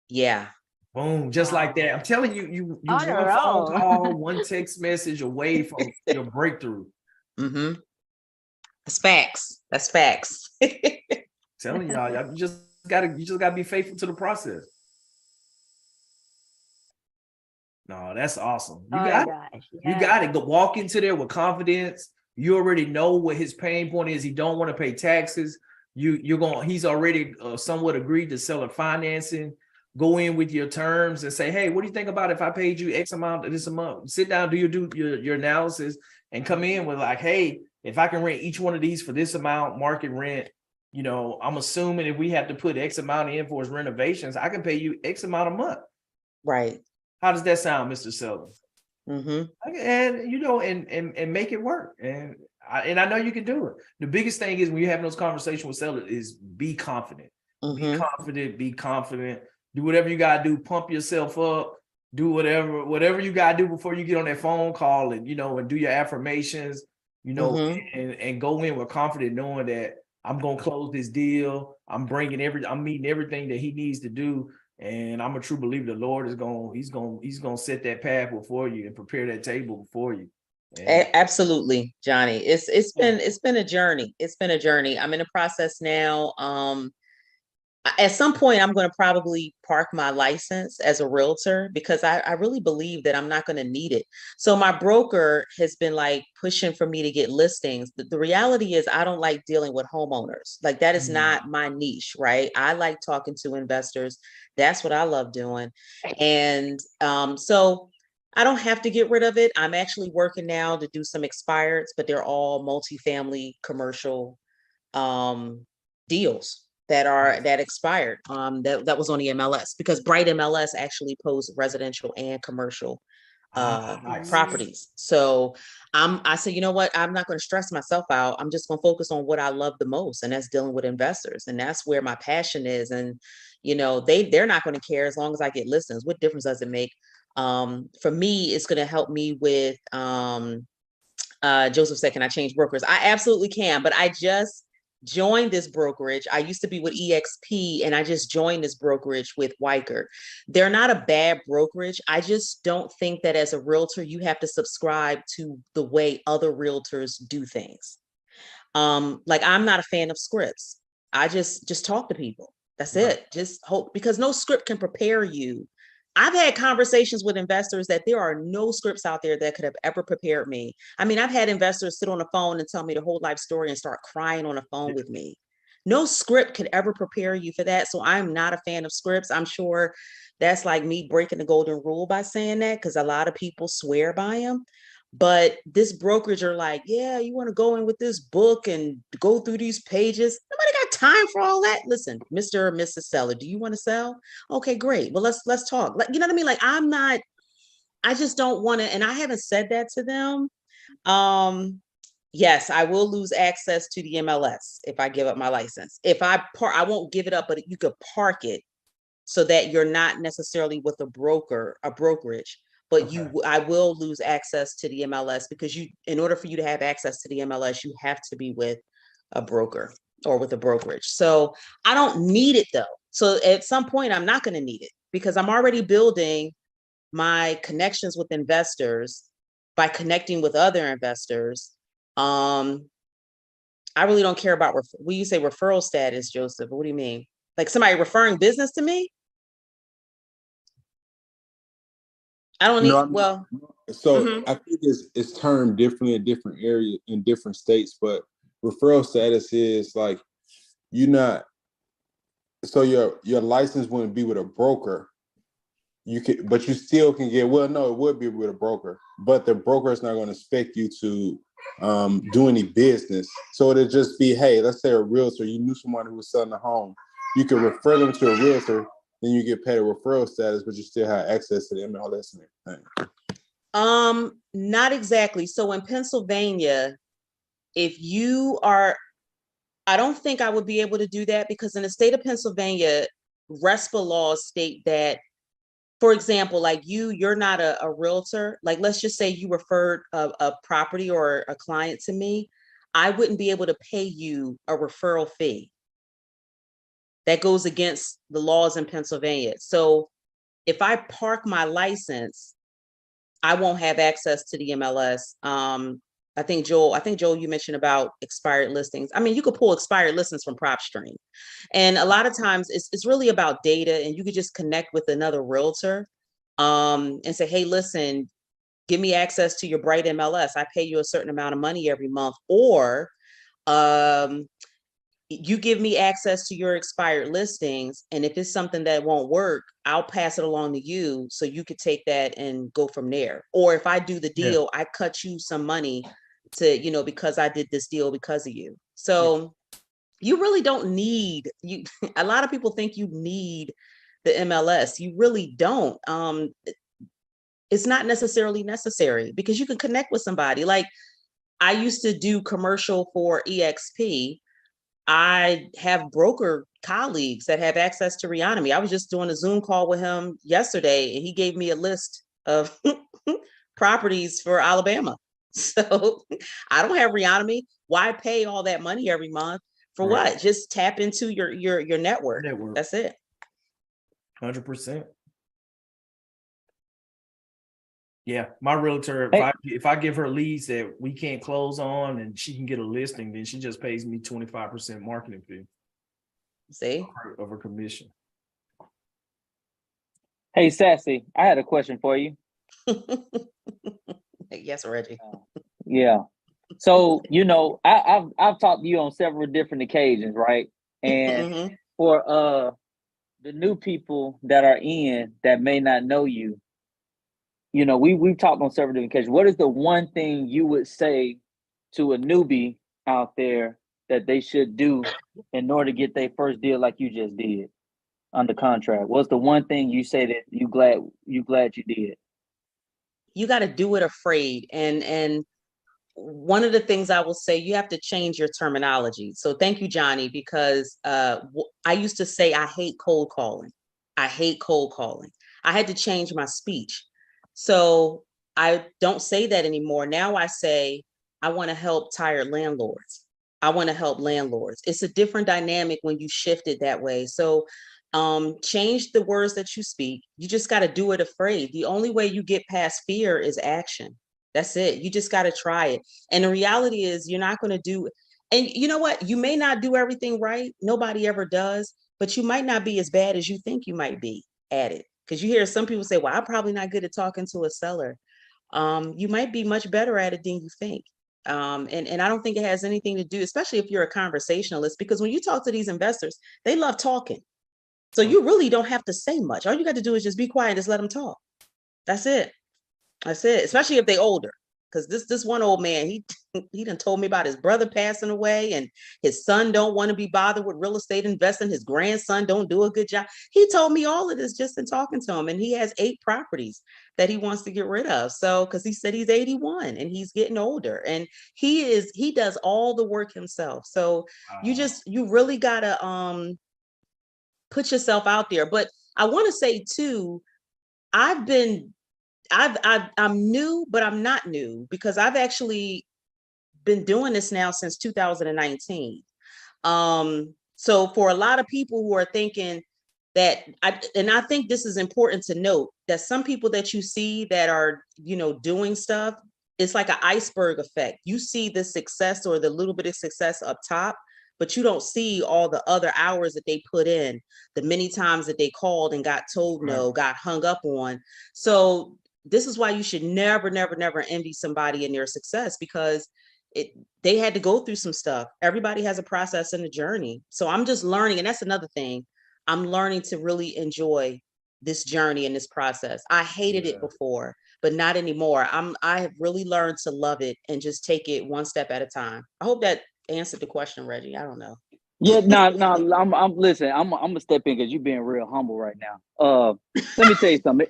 [SPEAKER 10] Yeah.
[SPEAKER 3] Boom, just like that. I'm telling you, you
[SPEAKER 1] On a
[SPEAKER 3] one phone
[SPEAKER 1] roll.
[SPEAKER 3] call, one text message away from your breakthrough.
[SPEAKER 10] Mm-hmm. That's facts. That's facts.
[SPEAKER 3] Telling y'all, you just gotta be faithful to the process. No, that's awesome. You
[SPEAKER 1] Oh my
[SPEAKER 3] got it.
[SPEAKER 1] gosh.
[SPEAKER 3] You
[SPEAKER 1] yeah.
[SPEAKER 3] got it. Go walk into there with confidence. You already know what his pain point is. He don't want to pay taxes. He's already somewhat agreed to seller financing. Go in with your terms and say, hey, what do you think about if I paid you X amount this a month? Sit down, do your analysis, and come in with like, hey, if I can rent each one of these for this amount, market rent, you know, I'm assuming if we have to put X amount in for his renovations, I can pay you X amount a month.
[SPEAKER 10] Right.
[SPEAKER 3] How does that sound, Mr. Seller?
[SPEAKER 10] Mm-hmm.
[SPEAKER 3] And you know, and make it work. And I know you can do it. The biggest thing is when you're having those conversations with sellers is be confident.
[SPEAKER 10] Mm-hmm.
[SPEAKER 3] Be confident. Do whatever you gotta do, pump yourself up, do whatever you gotta do before you get on that phone call and and do your affirmations, and go in with confidence, knowing that I'm gonna close this deal. I'm meeting everything that he needs to do. And I'm a true believer the Lord is gonna set that path before you and prepare that table before you.
[SPEAKER 10] Absolutely, Johnny. It's been a journey. It's been a journey. I'm in a process now. At some point, I'm going to probably park my license as a realtor because I really believe that I'm not going to need it. So my broker has been like pushing for me to get listings. The reality is I don't like dealing with homeowners. Like that is not my niche, right? I like talking to investors. That's what I love doing. And so I don't have to get rid of it. I'm actually working now to do some expireds, but they're all multifamily commercial deals that expired. That was on the MLS because Bright MLS actually posts residential and commercial
[SPEAKER 3] Nice.
[SPEAKER 10] properties. So I said, you know what? I'm not going to stress myself out. I'm just going to focus on what I love the most, and that's dealing with investors. And that's where my passion is. And they're not going to care as long as I get listings. What difference does it make? For me, it's going to help me with Joseph said, can I change brokers? I absolutely can, but I just joined this brokerage. I used to be with EXP and I just joined this brokerage with Weicker. They're not a bad brokerage. I just don't think that as a realtor, you have to subscribe to the way other realtors do things. Like I'm not a fan of scripts. I just talk to people. That's it. Just hope, because no script can prepare you. I've had conversations with investors that there are no scripts out there that could have ever prepared me. I mean, I've had investors sit on the phone and tell me the whole life story and start crying on the phone with me. No script could ever prepare you for that. So I'm not a fan of scripts. I'm sure that's like me breaking the golden rule by saying that, because a lot of people swear by them. But this brokerage are like, yeah, you want to go in with this book and go through these pages. Nobody got time for all that. Listen, Mr. or Mrs. Seller, do you want to sell? Okay, great. Well, let's talk. Like, you know what I mean? Like I just don't want to, and I haven't said that to them. Yes, I will lose access to the MLS if I give up my license. If I won't give it up, but you could park it so that you're not necessarily with a brokerage. But I will lose access to the MLS because in order for you to have access to the MLS, you have to be with a broker or with a brokerage. So I don't need it though. So at some point I'm not going to need it because I'm already building my connections with investors by connecting with other investors. I really don't care about when you say referral status, Joseph. What do you mean? Like somebody referring business to me? I don't need, well.
[SPEAKER 7] So I think it's termed differently in different areas in different states, but referral status is like so your license wouldn't be with a broker. But you still can get, well, no, it would be with a broker, but the broker is not going to expect you to do any business. So it'll just be, hey, let's say a realtor, you knew someone who was selling a home, you can refer them to a realtor. Then you get paid a referral status, but you still have access to the MLS and everything.
[SPEAKER 10] Not exactly. So in Pennsylvania, I don't think I would be able to do that because in the state of Pennsylvania, RESPA laws state that, for example, like you're not a realtor. Like, let's just say you referred a property or a client to me. I wouldn't be able to pay you a referral fee. That goes against the laws in Pennsylvania. So if I park my license, I won't have access to the MLS. I think Joel, you mentioned about expired listings. I mean, you could pull expired listings from PropStream. And a lot of times it's really about data, and you could just connect with another realtor and say, hey, listen, give me access to your Bright MLS. I pay you a certain amount of money every month. Or you give me access to your expired listings. And if it's something that won't work, I'll pass it along to you so you could take that and go from there. Or if I do the deal, I cut you some money to, because I did this deal because of you. So you really don't need, a lot of people think you need the MLS. You really don't. It's not necessarily necessary because you can connect with somebody. Like I used to do commercial for EXP. I have broker colleagues that have access to Reonomy. I was just doing a Zoom call with him yesterday, and he gave me a list of properties for Alabama. So I don't have Reonomy. Why pay all that money every month for what? Just tap into your network. That's it.
[SPEAKER 3] 100%. Yeah, my realtor,
[SPEAKER 9] Hey.
[SPEAKER 3] if I give her leads that we can't close on and she can get a listing, then she just pays me 25% marketing fee
[SPEAKER 10] See?
[SPEAKER 3] of her commission.
[SPEAKER 9] Hey, Sassy, I had a question for you.
[SPEAKER 10] Yes, Reggie.
[SPEAKER 9] Yeah. So, you know, I've talked to you on several different occasions, right? And
[SPEAKER 10] Mhm.
[SPEAKER 9] for the new people that are in that may not know you, you know, we've talked on several different occasions. What is the one thing you would say to a newbie out there that they should do in order to get their first deal like you just did under contract? What's the one thing you say that you glad you did?
[SPEAKER 10] You got to do it afraid. And one of the things I will say, you have to change your terminology. So thank you, Johnny, because I used to say I hate cold calling. I hate cold calling. I had to change my speech. So I don't say that anymore. Now I say I want to help tired landlords. I want to help landlords. It's a different dynamic when you shift it that way. So change the words that you speak. You just got to do it afraid. The only way you get past fear is action. That's it. You just got to try it. And the reality is you're not going to do, and you know what? You may not do everything right. Nobody ever does, but you might not be as bad as you think you might be at it. Because you hear some people say, well, I'm probably not good at talking to a seller. You might be much better at it than you think. And I don't think it has anything to do, especially if you're a conversationalist, because when you talk to these investors, they love talking. So you really don't have to say much. All you got to do is just be quiet and just let them talk. That's it. That's it. Especially if they older. Because this one old man, he done told me about his brother passing away and his son don't want to be bothered with real estate investing. His grandson don't do a good job. He told me all of this just in talking to him. And he has 8 properties that he wants to get rid of. So, because he said he's 81 and he's getting older. And he does all the work himself. So you really gotta put yourself out there. But I want to say too, I'm new, but I'm not new because I've actually been doing this now since 2019. So for a lot of people who are thinking that, I think this is important to note that some people that you see that are, doing stuff, it's like an iceberg effect. You see the success or the little bit of success up top, but you don't see all the other hours that they put in, the many times that they called and got told no, got hung up on. So this is why you should never, never, never envy somebody in their success, because they had to go through some stuff. Everybody has a process and a journey. So I'm just learning. And that's another thing. I'm learning to really enjoy this journey and this process. I hated it before, but not anymore. I have really learned to love it and just take it one step at a time. I hope that answered the question, Reggie. I don't know.
[SPEAKER 9] Yeah, no, I'm listen, I'm gonna step in because you're being real humble right now. Let me tell you something.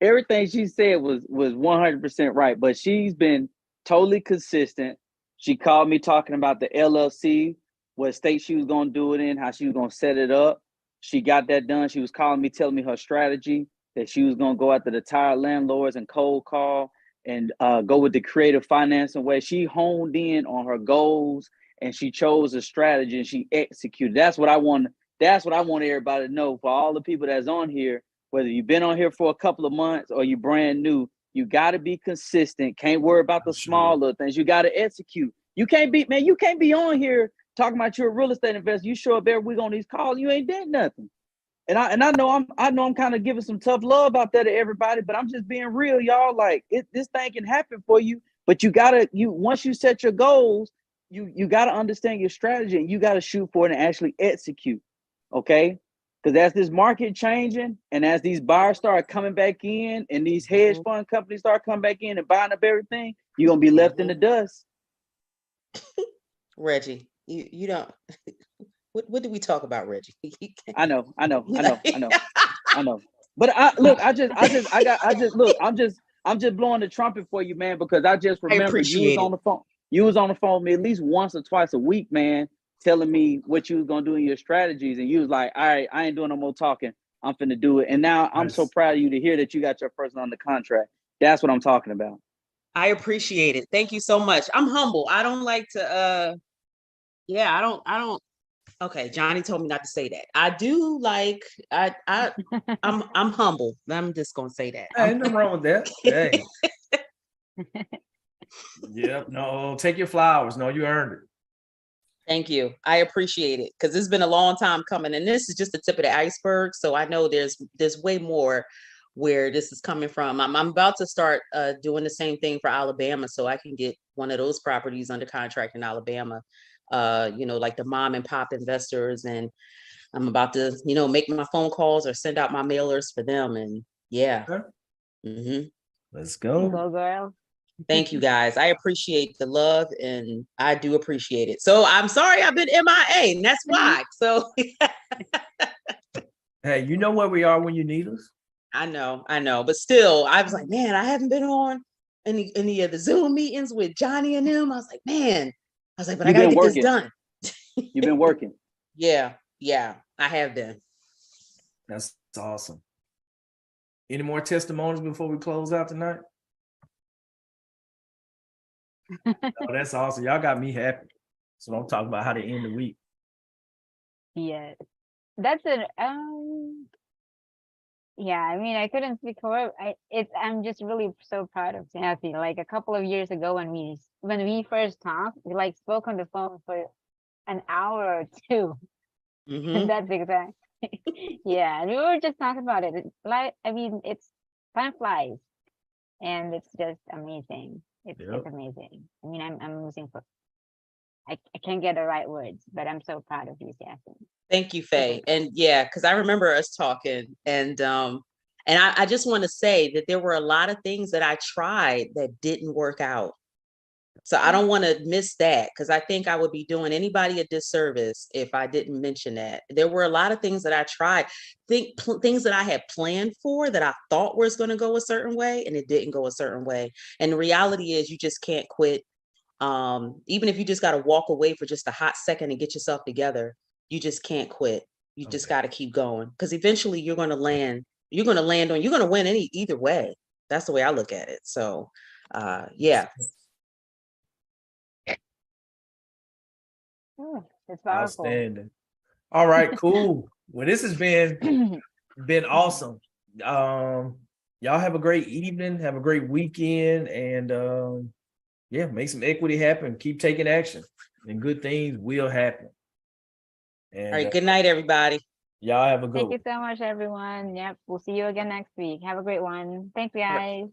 [SPEAKER 9] Everything she said was 100% right, but she's been totally consistent. She called me talking about the LLC, what state she was gonna do it in, how she was gonna set it up. She got that done. She was calling me, telling me her strategy, that she was gonna go after the tired landlords and cold call and go with the creative financing way. She honed in on her goals and she chose a strategy and she executed. That's what I want everybody to know. For all the people that's on here, whether you've been on here for a couple of months or you're brand new, you got to be consistent. Can't worry about the small little things. You got to execute. You can't be on here talking about you're a real estate investor. You show up every week on these calls, you ain't did nothing. And I know I'm kind of giving some tough love out there to everybody, but I'm just being real, y'all. Like this thing can happen for you, but once you set your goals, you got to understand your strategy and you got to shoot for it and actually execute. Okay. Because as this market changing and as these buyers start coming back in and these hedge fund companies start coming back in and buying up everything, you're going to be left in the dust.
[SPEAKER 10] Reggie, you don't, what did we talk about, Reggie?
[SPEAKER 9] I know. But I'm just blowing the trumpet for you, man, because I just remember you was on the phone. You was on the phone with me at least once or twice a week, man, telling me what you was gonna do in your strategies, and you was like, "All right, I ain't doing no more talking. I'm finna do it." And now I'm so proud of you to hear that you got your person on the contract. That's what I'm talking about.
[SPEAKER 10] I appreciate it. Thank you so much. I'm humble. I don't like to. I don't Okay, Johnny told me not to say that. I do like I'm humble. I'm just gonna say that.
[SPEAKER 3] Hey, ain't nothing wrong with that. Hey. Yep. No, take your flowers. No, you earned it.
[SPEAKER 10] Thank you. I appreciate it because it's been a long time coming, and this is just the tip of the iceberg. So I know there's way more where this is coming from. I'm about to start doing the same thing for Alabama, so I can get one of those properties under contract in Alabama. Like the mom and pop investors, and I'm about to make my phone calls or send out my mailers for them. And yeah.
[SPEAKER 3] Okay.
[SPEAKER 10] Mhm.
[SPEAKER 3] Let's go.
[SPEAKER 1] Go girl.
[SPEAKER 10] Thank you guys. I appreciate the love and I do appreciate it. So I'm sorry I've been MIA, and that's why. So
[SPEAKER 3] Hey, you know where we are when you need us.
[SPEAKER 10] I know, but still, I was like, man, I haven't been on any of the Zoom meetings with Johnny and them. I was like, but I
[SPEAKER 9] You've
[SPEAKER 10] gotta
[SPEAKER 9] been
[SPEAKER 10] get this
[SPEAKER 9] working.
[SPEAKER 10] done.
[SPEAKER 9] You've been working.
[SPEAKER 10] Yeah, I have been.
[SPEAKER 3] That's awesome. Any more testimonies before we close out tonight? Oh, that's awesome. Y'all got me happy. So I'm talking about how to end the week.
[SPEAKER 1] Yes. That's it. Yeah, I mean, I couldn't speak for it. I'm just really so proud of Kathy. Like a couple of years ago when we first talked, we like spoke on the phone for an hour or two.
[SPEAKER 10] Mhm.
[SPEAKER 1] That's exact. Yeah, and we were just talking about it. It's like, I mean, it's time flies, and it's just amazing. It's
[SPEAKER 3] Yep.
[SPEAKER 1] amazing. I mean, I'm losing for. I can't get the right words, but I'm so proud of you, Kathy.
[SPEAKER 10] Thank you, Faye. And yeah, because I remember us talking, and I just want to say that there were a lot of things that I tried that didn't work out. So I don't want to miss that, because I think I would be doing anybody a disservice if I didn't mention that. There were a lot of things that I tried, things that I had planned for that I thought was going to go a certain way, and it didn't go a certain way. And the reality is you just can't quit. Even if you just got to walk away for just a hot second and get yourself together, you just can't quit. You just got to keep going, because eventually you're going to land you're going to win either way. That's the way I look at it. So yeah.
[SPEAKER 1] It's powerful.
[SPEAKER 3] Outstanding. All right, cool. Well, this has been awesome. Y'all have a great evening, have a great weekend, and yeah, make some equity happen. Keep taking action, and good things will happen. And
[SPEAKER 10] All right, good night, everybody.
[SPEAKER 3] Y'all have a good
[SPEAKER 1] Thank
[SPEAKER 3] one.
[SPEAKER 1] you so much, everyone. Yep, we'll see you again next week. Have a great one. Thanks, guys.